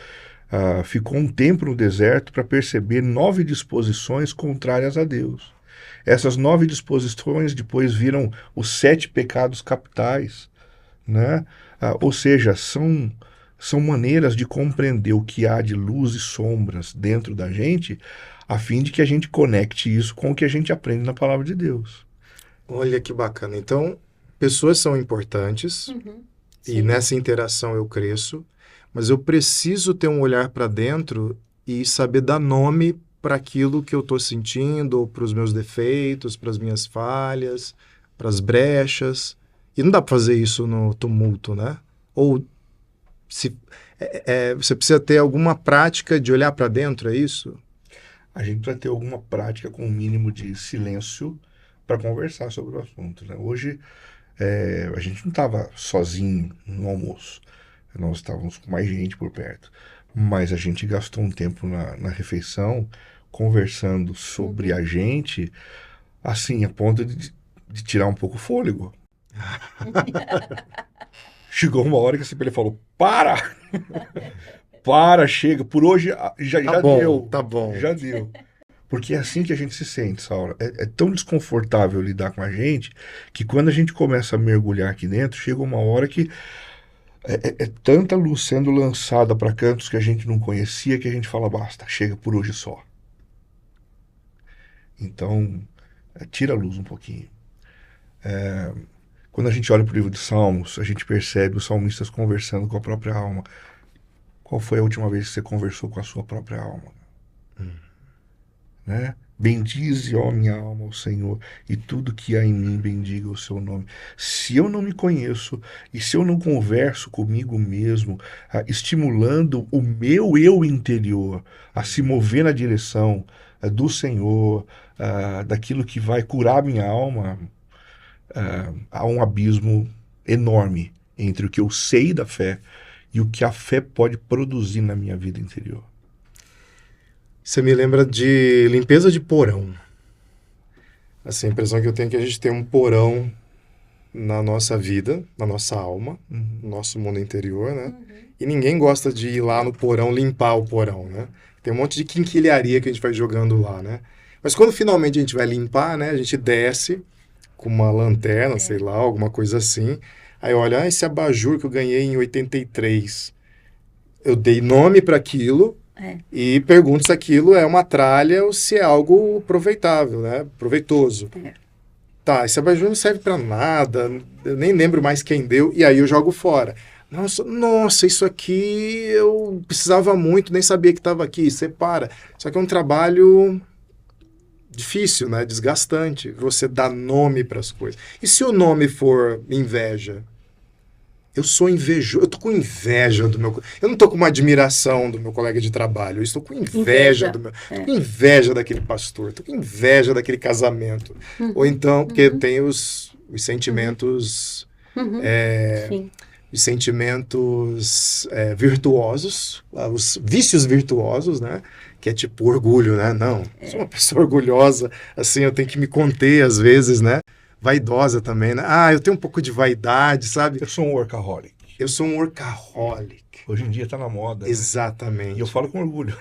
ficou um tempo no deserto para perceber 9 disposições contrárias a Deus. Essas 9 disposições depois viram os 7 pecados capitais, né? Ou seja, são maneiras de compreender o que há de luz e sombras dentro da gente, a fim de que a gente conecte isso com o que a gente aprende na palavra de Deus. Olha que bacana. Então, pessoas são importantes e nessa interação eu cresço, mas eu preciso ter um olhar para dentro e saber dar nome para aquilo que eu estou sentindo, para os meus defeitos, para as minhas falhas, para as brechas. E não dá para fazer isso no tumulto, né? Ou você precisa ter alguma prática de olhar para dentro, é isso? A gente precisa ter alguma prática com um mínimo de silêncio para conversar sobre o assunto, né? Hoje, a gente não estava sozinho no almoço. Nós estávamos com mais gente por perto. Mas a gente gastou um tempo na refeição conversando sobre a gente, assim, a ponto de tirar um pouco o fôlego. Chegou uma hora que a CPL falou, para! Para, chega, por hoje já bom, deu. tá bom. Já deu. Porque é assim que a gente se sente, Saura. É tão desconfortável lidar com a gente que quando a gente começa a mergulhar aqui dentro, chega uma hora que é tanta luz sendo lançada para cantos que a gente não conhecia que a gente fala, basta, chega por hoje só. Então, tira a luz um pouquinho. Quando a gente olha para o livro de Salmos, a gente percebe os salmistas conversando com a própria alma. Qual foi a última vez que você conversou com a sua própria alma? Né? Bendize, ó minha alma, o Senhor, e tudo que há em mim bendiga o seu nome. Se eu não me conheço e se eu não converso comigo mesmo, estimulando o meu eu interior a se mover na direção do Senhor, daquilo que vai curar minha alma, há um abismo enorme entre o que eu sei da fé e o que a fé pode produzir na minha vida interior. Você me lembra de limpeza de porão. Assim, a impressão que eu tenho é que a gente tem um porão na nossa vida, na nossa alma, no nosso mundo interior, né? E ninguém gosta de ir lá no porão limpar o porão, né? Tem um monte de quinquilharia que a gente vai jogando lá, né? Mas quando finalmente a gente vai limpar, né? A gente desce com uma lanterna, sei lá, alguma coisa assim. Aí olha, esse abajur que eu ganhei em 83. Eu dei nome para aquilo. E pergunto se aquilo é uma tralha ou se é algo aproveitável, né? Proveitoso. Tá, esse abajur não serve para nada, eu nem lembro mais quem deu, e aí eu jogo fora. Nossa, isso aqui eu precisava muito, nem sabia que estava aqui, separa. Só que é um trabalho difícil, né? Desgastante, você dá nome para as coisas. E se o nome for inveja? Eu sou invejoso, eu tô com inveja do meu... Eu não tô com uma admiração do meu colega de trabalho, eu estou com inveja do meu... Tô com inveja daquele pastor, tô com inveja daquele casamento. Ou então, porque tem os sentimentos... os sentimentos virtuosos, os vícios virtuosos, né? Que é tipo orgulho, né? Não, sou uma pessoa orgulhosa, assim, eu tenho que me conter às vezes, né? Vaidosa também, né? Eu tenho um pouco de vaidade, sabe? Eu sou um workaholic. Eu sou um workaholic. Hoje em dia tá na moda. Exatamente. Né? E eu falo com orgulho.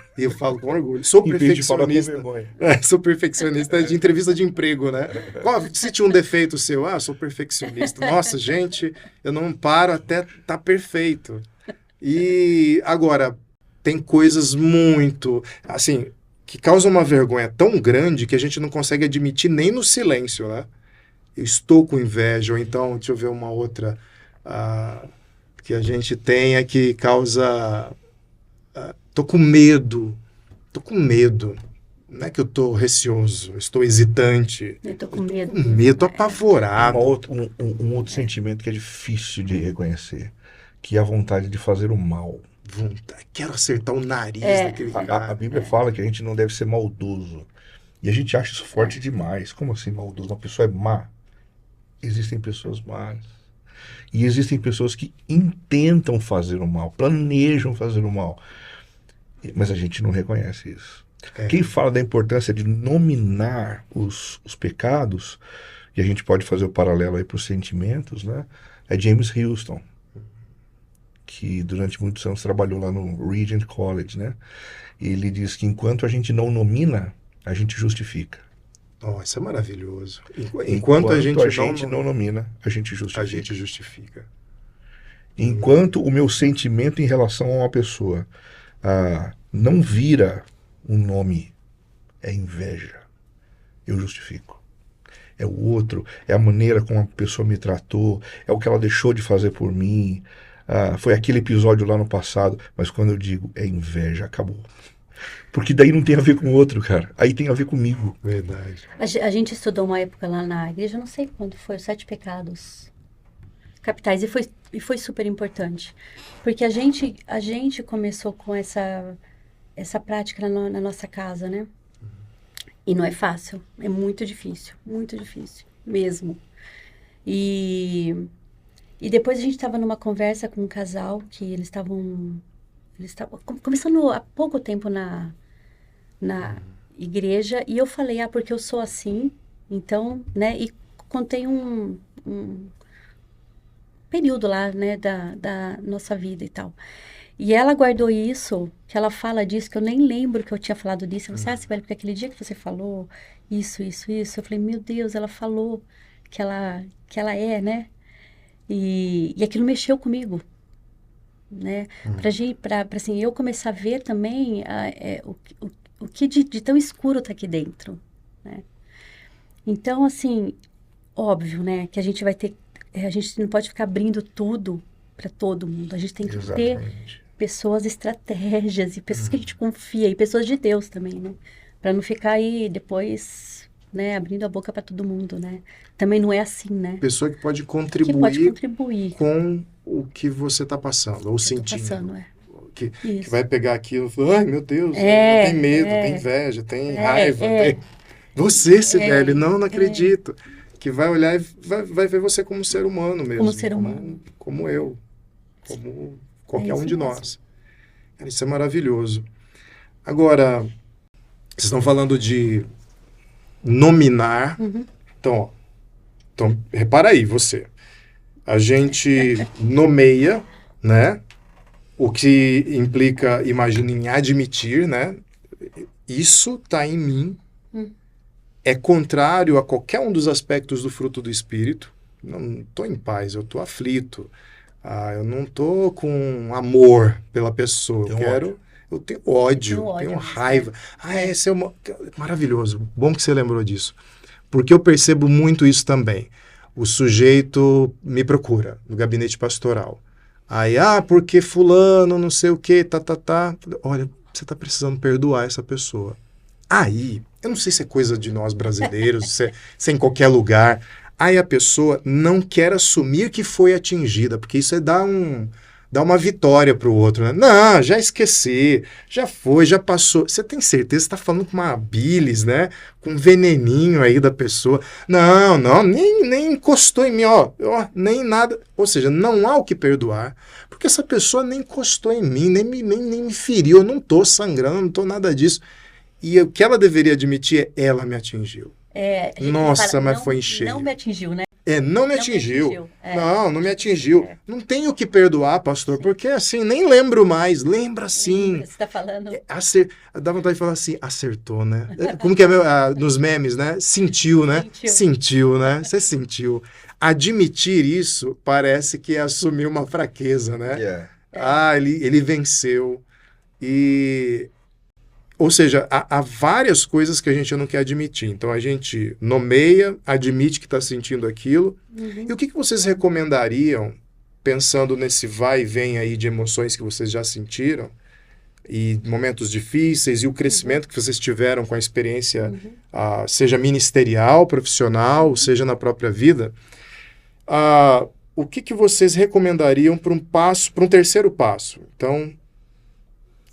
Sou perfeccionista. Em vez de falar com vergonha. Sou perfeccionista de entrevista de emprego, né? Se tinha um defeito seu, sou perfeccionista. Nossa, gente, eu não paro até tá perfeito. E agora, tem coisas muito, assim, que causam uma vergonha tão grande que a gente não consegue admitir nem no silêncio, né? Eu estou com inveja, ou então, deixa eu ver uma outra que a gente tem que causa... Tô com medo. Não é que eu tô receoso, eu estou hesitante. Eu tô com medo. Com medo, apavorado. Um outro sentimento que é difícil de reconhecer, que é a vontade de fazer o mal. Quero acertar o nariz daquele cara. A Bíblia fala que a gente não deve ser maldoso. E a gente acha isso forte demais. Como assim maldoso? Uma pessoa é má. Existem pessoas más. E existem pessoas que intentam fazer o mal, planejam fazer o mal. Mas a gente não reconhece isso. Quem fala da importância de nominar os pecados, e a gente pode fazer o paralelo aí para os sentimentos, né? É James Houston, que durante muitos anos trabalhou lá no Regent College, né? E ele diz que enquanto a gente não nomina, a gente justifica. Isso é maravilhoso. Enquanto a gente não nomina, a gente justifica. Enquanto o meu sentimento em relação a uma pessoa não vira um nome, é inveja, eu justifico. É o outro, é a maneira como a pessoa me tratou, é o que ela deixou de fazer por mim, foi aquele episódio lá no passado, mas quando eu digo é inveja, acabou. Porque daí não tem a ver com o outro, cara. Aí tem a ver comigo. Verdade. A gente estudou uma época lá na igreja, não sei quando foi, os 7 pecados capitais. E foi super importante. Porque a gente começou com essa prática na nossa casa, né? E não é fácil. É muito difícil mesmo. E depois a gente estava numa conversa com um casal que eles estavam começando há pouco tempo na igreja, e eu falei, porque eu sou assim, então, né, e contei período lá, né, da nossa vida e tal. E ela guardou isso, que ela fala disso, que eu nem lembro que eu tinha falado disso. Eu falei, Sibeli, porque aquele dia que você falou isso. Eu falei, meu Deus, ela falou que ela é, né? E aquilo mexeu comigo, né? Pra assim, eu começar a ver também o que de tão escuro tá aqui dentro, né? Então, assim, óbvio, né, que a gente vai ter, a gente não pode ficar abrindo tudo para todo mundo. A gente tem que ter pessoas, estratégias e pessoas que a gente confia e pessoas de Deus também, né? Para não ficar aí depois, né, abrindo a boca para todo mundo, né? Também não é assim, né? Pessoa que pode Que pode contribuir com o que você está passando, ou sentindo. passando, Que vai pegar aquilo e falar, ai meu Deus, tem medo, tem inveja, tem raiva. Tem... Você, Sibeli, não acredito. Que vai olhar e vai ver você como ser humano mesmo. Como ser humano. Como eu. Como qualquer um de nós. Cara, isso é maravilhoso. Agora, vocês estão falando de nominar. Então, repara aí, você. A gente nomeia, né? O que implica, imagina, em admitir, né? Isso está em mim. É contrário a qualquer um dos aspectos do fruto do Espírito. Não estou em paz, eu estou aflito. Eu não estou com amor pela pessoa. Eu tenho ódio, tenho raiva. Esse é maravilhoso. Bom que você lembrou disso. Porque eu percebo muito isso também. O sujeito me procura no gabinete pastoral. Aí, porque fulano, não sei o quê, Olha, você está precisando perdoar essa pessoa. Aí, eu não sei se é coisa de nós brasileiros, se é em qualquer lugar. Aí a pessoa não quer assumir que foi atingida, porque isso é dar uma vitória para o outro, né? Não, já esqueci, já foi, já passou. Você tem certeza que você está falando com uma bilis, né? Com um veneninho aí da pessoa. Não, nem encostou em mim, nem nada. Ou seja, não há o que perdoar, porque essa pessoa nem encostou em mim, nem me feriu, eu não estou sangrando, não estou nada disso. E o que ela deveria admitir é, ela me atingiu. Nossa, mas foi em cheio. Não me atingiu, né? Não me atingiu. Não me atingiu. Não tenho o que perdoar, pastor, porque assim, nem lembro mais. Lembra sim. Você está falando... Dá vontade de falar assim, acertou, né? Como que é nos memes, né? Sentiu, né? Sentiu, né? Você sentiu. Admitir isso parece que é assumir uma fraqueza, né? Ele venceu. Ou seja, há várias coisas que a gente não quer admitir. Então, a gente nomeia, admite que está sentindo aquilo. E o que vocês recomendariam, pensando nesse vai e vem aí de emoções que vocês já sentiram, e momentos difíceis, e o crescimento que vocês tiveram com a experiência, seja ministerial, profissional, seja na própria vida, o que vocês recomendariam para um terceiro passo? Então,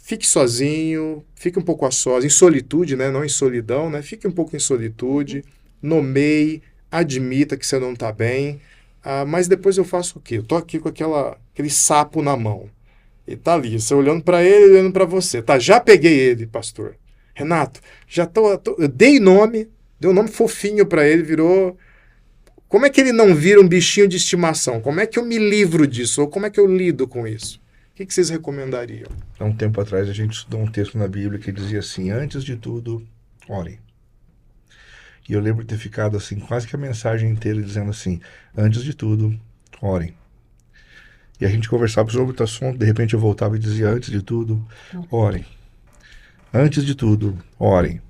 fique sozinho, fique um pouco a sós, em solitude, né? Não em solidão, né? Fique um pouco em solitude, nomeie, admita que você não está bem, mas depois eu faço o quê? Eu estou aqui com aquele sapo na mão, e tá ali, você olhando para ele, olhando para você, já peguei ele, pastor. Renato, eu dei um nome fofinho para ele, virou... Como é que ele não vira um bichinho de estimação? Como é que eu me livro disso? Ou como é que eu lido com isso? O que vocês recomendariam? Há um tempo atrás a gente estudou um texto na Bíblia que dizia assim, antes de tudo, orem. E eu lembro de ter ficado assim, quase que a mensagem inteira dizendo assim, antes de tudo, orem. E a gente conversava sobre o assunto, de repente eu voltava e dizia, antes de tudo, orem. Antes de tudo, orem.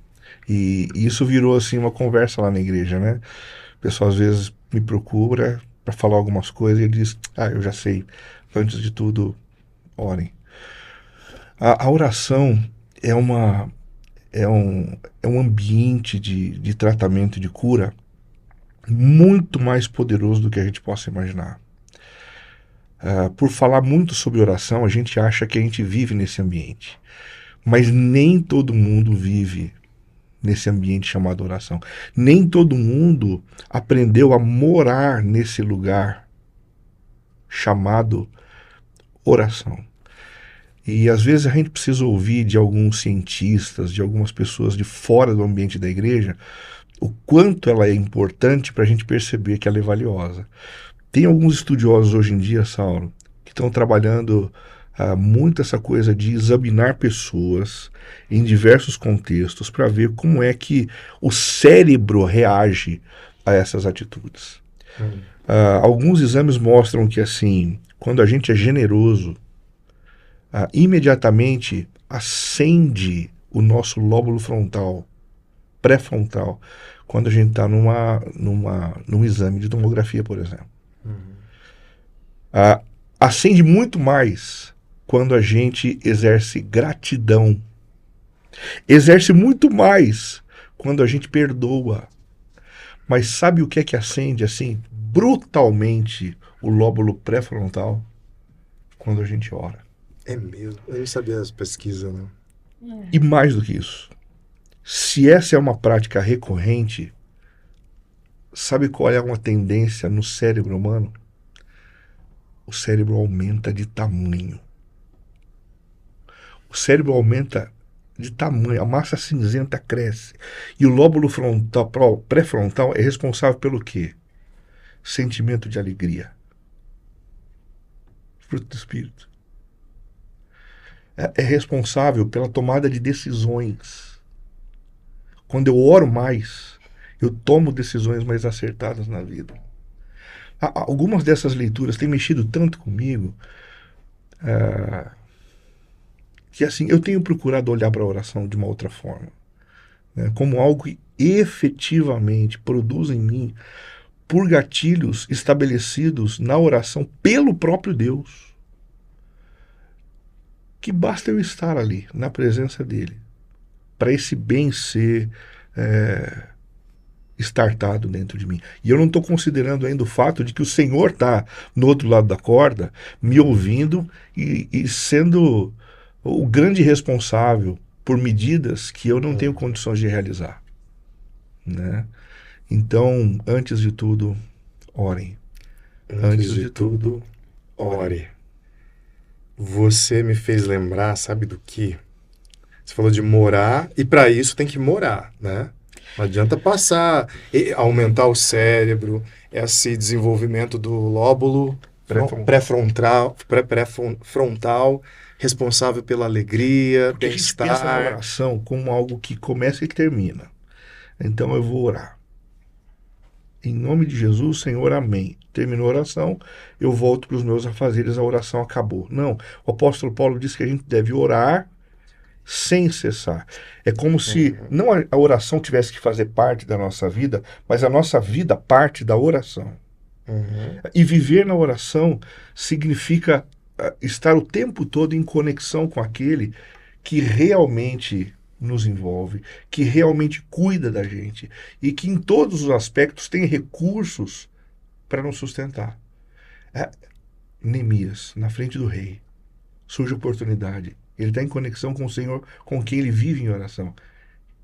E isso virou assim uma conversa lá na igreja, né? O pessoal às vezes me procura para falar algumas coisas e ele diz, eu já sei, antes de tudo, orem. A oração é um ambiente de tratamento e de cura muito mais poderoso do que a gente possa imaginar. Por falar muito sobre oração, a gente acha que a gente vive nesse ambiente. Mas nem todo mundo vive nesse ambiente chamado oração. Nem todo mundo aprendeu a morar nesse lugar chamado oração. E às vezes a gente precisa ouvir de alguns cientistas, de algumas pessoas de fora do ambiente da igreja, o quanto ela é importante para a gente perceber que ela é valiosa. Tem alguns estudiosos hoje em dia, Saulo, que estão trabalhando muito essa coisa de examinar pessoas em diversos contextos para ver como é que o cérebro reage a essas atitudes. Alguns exames mostram que, assim, quando a gente é generoso, imediatamente acende o nosso lóbulo frontal, pré-frontal, quando a gente está num exame de tomografia, por exemplo. Acende muito mais quando a gente exerce gratidão. Exerce muito mais quando a gente perdoa. Mas sabe o que é que acende, assim, brutalmente o lóbulo pré-frontal? Quando a gente ora. É mesmo. Eu não sabia das pesquisas, não. E mais do que isso, se essa é uma prática recorrente, sabe qual é uma tendência no cérebro humano? O cérebro aumenta de tamanho. O cérebro aumenta de tamanho, a massa cinzenta cresce. E o lóbulo frontal, pré-frontal é responsável pelo quê? Sentimento de alegria. Fruto do Espírito. É responsável pela tomada de decisões. Quando eu oro mais, eu tomo decisões mais acertadas na vida. Algumas dessas leituras têm mexido tanto comigo que, assim, eu tenho procurado olhar para a oração de uma outra forma, né, como algo que efetivamente produz em mim por gatilhos estabelecidos na oração pelo próprio Deus, que basta eu estar ali, na presença dele, para esse bem ser estartado dentro de mim. E eu não estou considerando ainda o fato de que o Senhor está no outro lado da corda, me ouvindo e sendo o grande responsável por medidas que eu não tenho condições de realizar, né? Então, antes de tudo, orem. Antes de tudo, ore. Você me fez lembrar, sabe do que? Você falou de morar, e para isso tem que morar, né? Não adianta passar, aumentar o cérebro, esse desenvolvimento do lóbulo pré-frontal, responsável pela alegria, Porque a gente pensa na bem-estar. oração como algo que começa e que termina. Então eu vou orar. Em nome de Jesus, Senhor, amém. Terminou a oração, eu volto para os meus afazeres, a oração acabou. Não, o apóstolo Paulo diz que a gente deve orar sem cessar. É como se não a oração tivesse que fazer parte da nossa vida, mas a nossa vida parte da oração. E viver na oração significa estar o tempo todo em conexão com aquele que realmente nos envolve, que realmente cuida da gente e que em todos os aspectos tem recursos para nos sustentar. Neemias, na frente do rei, surge a oportunidade. Ele está em conexão com o Senhor, com quem ele vive em oração.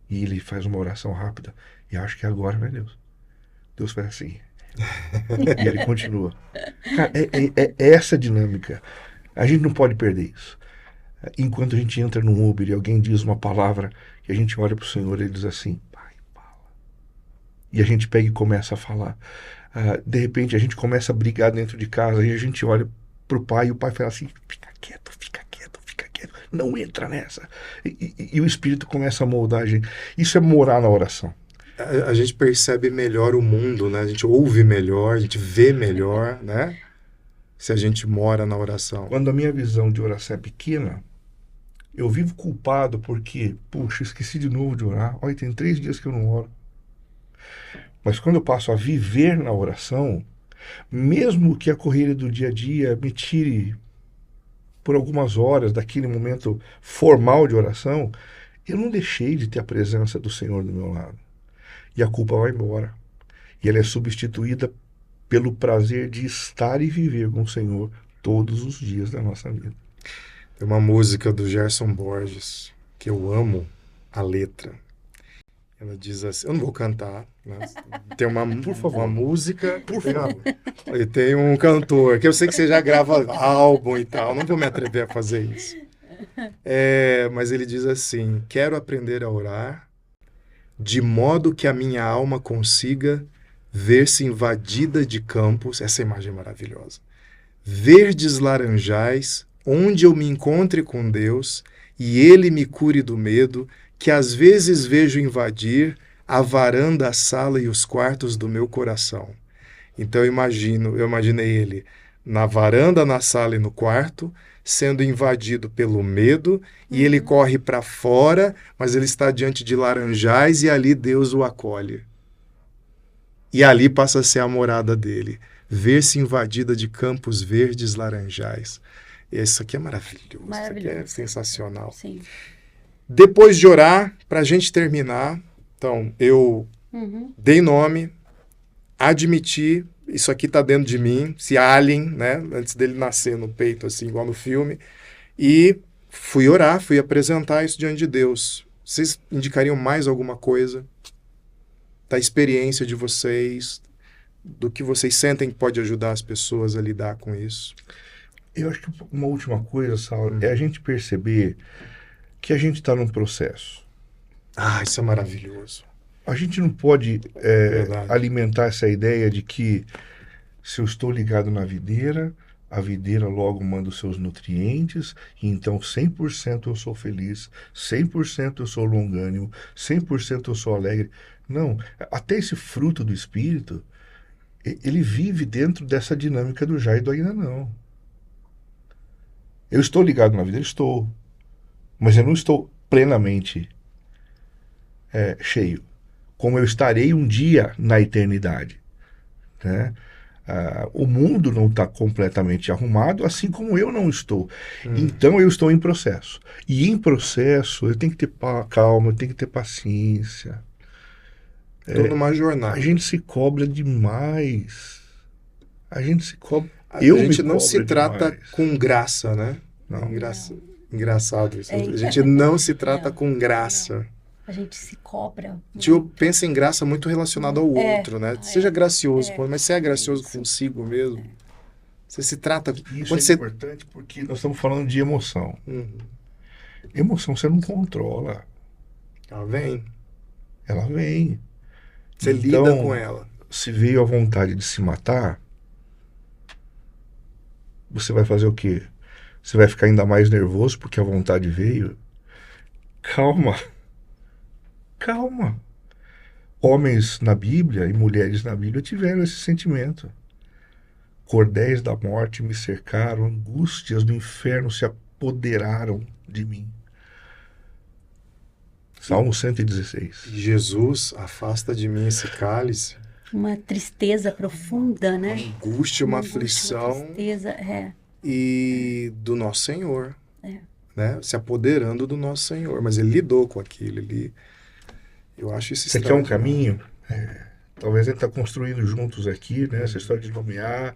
E ele faz uma oração rápida. E acho que agora, meu Deus. Deus faz assim. E ele continua. Cara, é essa dinâmica. A gente não pode perder isso. Enquanto a gente entra num Uber e alguém diz uma palavra, e a gente olha para o Senhor e ele diz assim, Pai, fala. E a gente pega e começa a falar. De repente a gente começa a brigar dentro de casa e a gente olha para o Pai e o Pai fala assim, fica quieto, fica quieto, fica quieto. Não entra nessa. E o Espírito começa a moldar a gente. Isso é morar na oração. A gente percebe melhor o mundo, né? A gente ouve melhor, a gente vê melhor, né? Se a gente mora na oração. Quando a minha visão de oração é pequena, eu vivo culpado porque, puxa, esqueci de novo de orar. Olha, tem 3 dias que eu não oro. Mas quando eu passo a viver na oração, mesmo que a correria do dia a dia me tire por algumas horas daquele momento formal de oração, eu não deixei de ter a presença do Senhor do meu lado. E a culpa vai embora. E ela é substituída pelo prazer de estar e viver com o Senhor todos os dias da nossa vida. Tem uma música do Gerson Borges que eu amo a letra. Ela diz assim, eu não vou cantar, né? Tem uma, por favor, uma música, por favor. E tem um cantor, que eu sei que você já grava álbum e tal, não vou me atrever a fazer isso. Mas ele diz assim, quero aprender a orar de modo que a minha alma consiga ver-se invadida de campos, essa imagem é maravilhosa, verdes laranjais, onde eu me encontre com Deus e Ele me cure do medo, que às vezes vejo invadir a varanda, a sala e os quartos do meu coração. Então eu imaginei ele na varanda, na sala e no quarto, sendo invadido pelo medo, e ele corre para fora, mas ele está diante de laranjais e ali Deus o acolhe. E ali passa a ser a morada dele. Ver-se invadida de campos verdes laranjais. Isso aqui é maravilhoso. Isso aqui é sensacional. Sim. Depois de orar, para a gente terminar, então, eu dei nome, admiti, isso aqui está dentro de mim, esse alien, né, antes dele nascer no peito, assim, igual no filme, e fui orar, fui apresentar isso diante de Deus. Vocês indicariam mais alguma coisa da experiência de vocês, do que vocês sentem que pode ajudar as pessoas a lidar com isso? Eu acho que uma última coisa, Saulo, é a gente perceber que a gente está num processo. Ah, isso é maravilhoso. A gente não pode alimentar essa ideia de que se eu estou ligado na videira, a videira logo manda os seus nutrientes, e então 100% eu sou feliz, 100% eu sou longânimo, 100% eu sou alegre. Não, até esse fruto do Espírito, ele vive dentro dessa dinâmica do já e do ainda não. Eu estou ligado na videira? Estou. Mas eu não estou plenamente cheio, como eu estarei um dia na eternidade, né? O mundo não está completamente arrumado, assim como eu não estou. Então eu estou em processo. E em processo eu tenho que ter calma, eu tenho que ter paciência. Estou numa jornada. A gente se cobra demais. A gente se cobra. A gente não se trata com graça, né? Não. Engraçado isso. A gente não se trata com graça. A gente se cobra. Tio pensa em graça muito relacionado ao outro, né? Seja gracioso, mas você é gracioso consigo mesmo. Você se trata... Isso é importante porque nós estamos falando de emoção. Emoção você não controla. Ela vem. Ela vem. Você lida com ela. Se veio a vontade de se matar, você vai fazer o quê? Você vai ficar ainda mais nervoso porque a vontade veio? Calma. Calma. Homens na Bíblia e mulheres na Bíblia tiveram esse sentimento. Cordéis da morte me cercaram, angústias do inferno se apoderaram de mim. Salmo 116. Jesus, afasta de mim esse cálice. Uma tristeza profunda, né? Uma angústia, uma aflição. Uma tristeza, E do nosso Senhor. Né? Se apoderando do nosso Senhor. Mas ele lidou com aquilo. Eu acho isso Você quer um caminho? Talvez a gente está construindo juntos aqui, né? Essa história de nomear,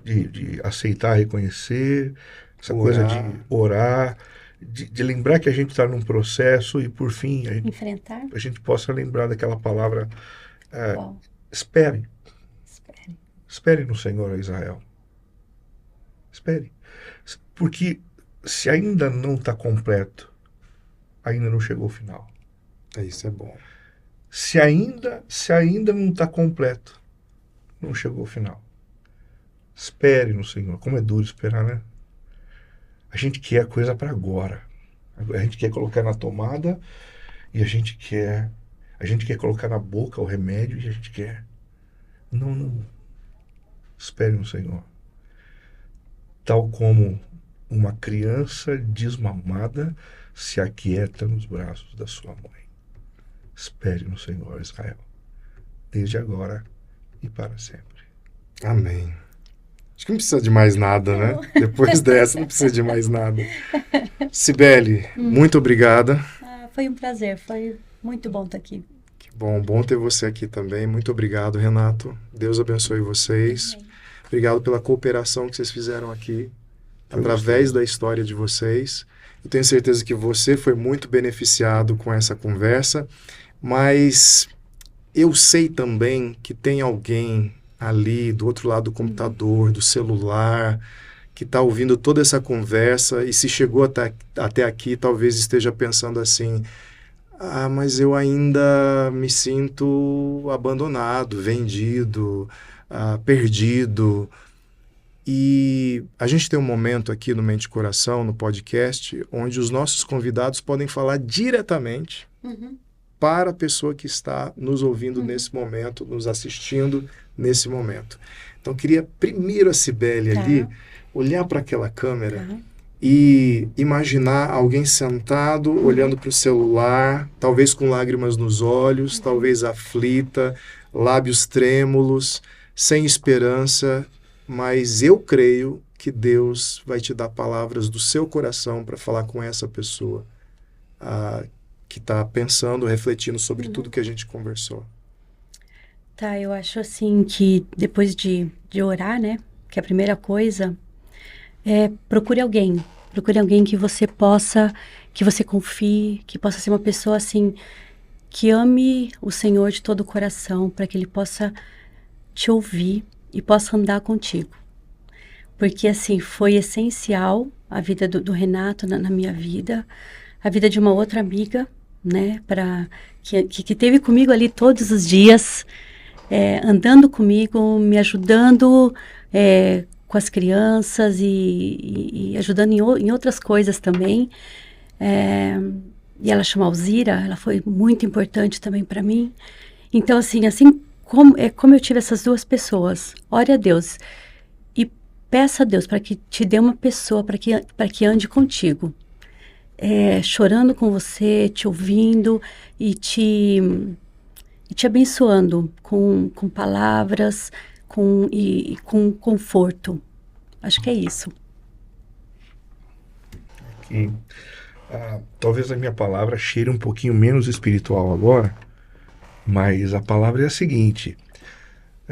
de aceitar, reconhecer, essa coisa de orar, de lembrar que a gente está num processo e, por fim, a gente possa lembrar daquela palavra, espere. Espere no Senhor, Israel. Espere. Porque se ainda não está completo, ainda não chegou o final. Isso é bom. Se ainda não está completo, não chegou ao final. Espere no Senhor. Como é duro esperar, né? A gente quer a coisa para agora. A gente quer colocar na tomada e a gente quer colocar na boca o remédio e a gente quer... Não. Espere no Senhor. Tal como uma criança desmamada se aquieta nos braços da sua mãe. Espere no Senhor, Israel, desde agora e para sempre. Amém. Acho que não precisa de mais nada, né? Depois dessa, não precisa de mais nada. Cibele, muito obrigada. Foi um prazer, foi muito bom estar aqui. Que bom ter você aqui também. Muito obrigado, Renato. Deus abençoe vocês. Amém. Obrigado pela cooperação que vocês fizeram aqui, através da história de vocês. Eu tenho certeza que você foi muito beneficiado com essa conversa. Mas eu sei também que tem alguém ali do outro lado do computador, do celular, que está ouvindo toda essa conversa e se chegou até aqui, talvez esteja pensando assim, Ah, mas eu ainda me sinto abandonado, vendido, perdido. E a gente tem um momento aqui no Mente e Coração, no podcast, onde os nossos convidados podem falar diretamente para a pessoa que está nos ouvindo nesse momento, nos assistindo nesse momento. Então, eu queria primeiro a Cibele ali olhar para aquela câmera e imaginar alguém sentado, olhando para o celular, talvez com lágrimas nos olhos, talvez aflita, lábios trêmulos, sem esperança, mas eu creio que Deus vai te dar palavras do seu coração para falar com essa pessoa que está pensando, refletindo sobre tudo que a gente conversou. Tá, eu acho assim que depois de orar, né, que a primeira coisa é procure alguém que você possa, que você confie, que possa ser uma pessoa assim, que ame o Senhor de todo o coração, para que Ele possa te ouvir e possa andar contigo. Porque assim, foi essencial a vida do Renato na minha vida, a vida de uma outra amiga, né, que teve comigo ali todos os dias, andando comigo, me ajudando com as crianças e ajudando em outras coisas também. E ela chama Alzira, ela foi muito importante também para mim. Então, assim como eu tive essas duas pessoas, ore a Deus e peça a Deus para que te dê uma pessoa para que ande contigo, chorando com você, te ouvindo e te abençoando com palavras, com conforto. Acho que é isso. E, talvez a minha palavra cheire um pouquinho menos espiritual agora, mas a palavra é a seguinte: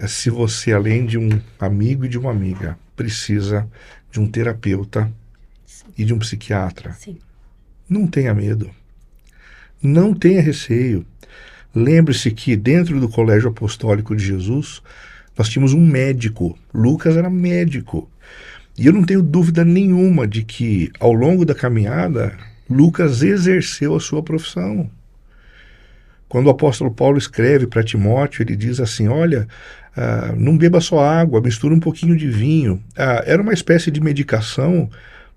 se você, além de um amigo e de uma amiga, precisa de um terapeuta e de um psiquiatra, Sim. Não tenha medo, não tenha receio. Lembre-se que dentro do Colégio Apostólico de Jesus, nós tínhamos um médico. Lucas era médico. E eu não tenho dúvida nenhuma de que, ao longo da caminhada, Lucas exerceu a sua profissão. Quando o apóstolo Paulo escreve para Timóteo, ele diz assim: olha, não beba só água, mistura um pouquinho de vinho. Era uma espécie de medicação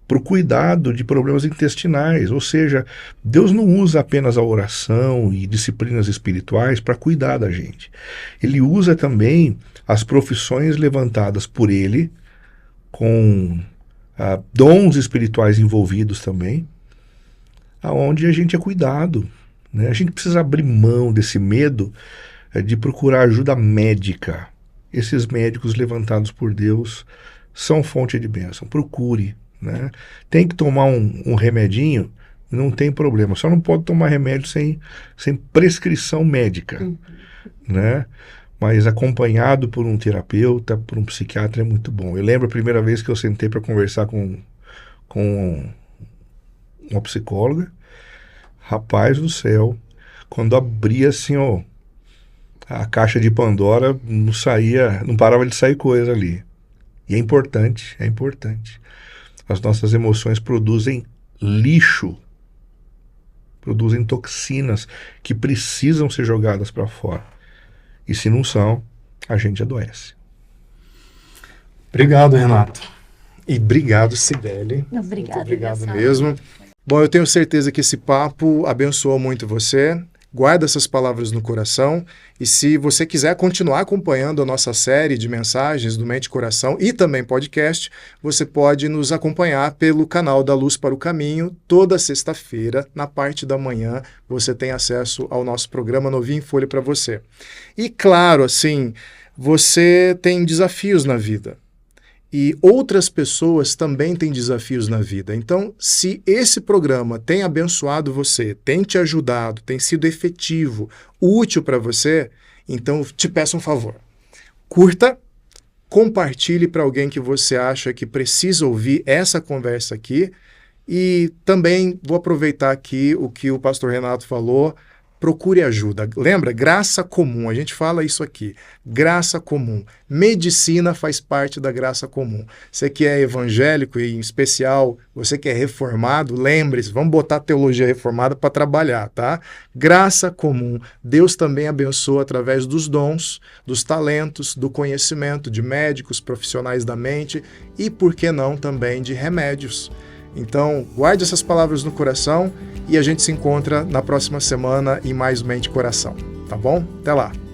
para o cuidado de problemas intestinais. Ou seja, Deus não usa apenas a oração e disciplinas espirituais para cuidar da gente. Ele usa também as profissões levantadas por ele, com dons espirituais envolvidos também, aonde a gente é cuidado. Né? A gente precisa abrir mão desse medo de procurar ajuda médica. Esses médicos levantados por Deus são fonte de bênção. Procure. Né? Tem que tomar um remedinho, não tem problema. Só não pode tomar remédio sem prescrição médica. Né? Mas acompanhado por um terapeuta, por um psiquiatra, é muito bom. Eu lembro a primeira vez que eu sentei para conversar com uma psicóloga. Rapaz do céu, quando abria assim, a caixa de Pandora, não parava de sair coisa ali. E é importante. As nossas emoções produzem lixo, produzem toxinas que precisam ser jogadas para fora. E se não são, a gente adoece. Obrigado, Renato. E obrigado, Cibele. Obrigada. Muito obrigado mesmo. Bom, eu tenho certeza que esse papo abençoou muito você. Guarda essas palavras no coração. E se você quiser continuar acompanhando a nossa série de mensagens do Mente e Coração e também podcast, você pode nos acompanhar pelo canal da Luz para o Caminho. Toda sexta-feira, na parte da manhã, você tem acesso ao nosso programa novinho em folha para você. E claro, assim, você tem desafios na vida. E outras pessoas também têm desafios na vida. Então, se esse programa tem abençoado você, tem te ajudado, tem sido efetivo, útil para você, então te peço um favor. Curta, compartilhe para alguém que você acha que precisa ouvir essa conversa aqui. E também vou aproveitar aqui o que o pastor Renato falou. procure ajuda. Lembra? Graça comum. A gente fala isso aqui. Graça comum. Medicina faz parte da graça comum. Você que é evangélico e, em especial, você que é reformado, lembre-se, vamos botar a teologia reformada para trabalhar, tá? Graça comum. Deus também abençoa através dos dons, dos talentos, do conhecimento de médicos, profissionais da mente e, por que não, também de remédios. Então, guarde essas palavras no coração e a gente se encontra na próxima semana em mais Mente e Coração, tá bom? Até lá!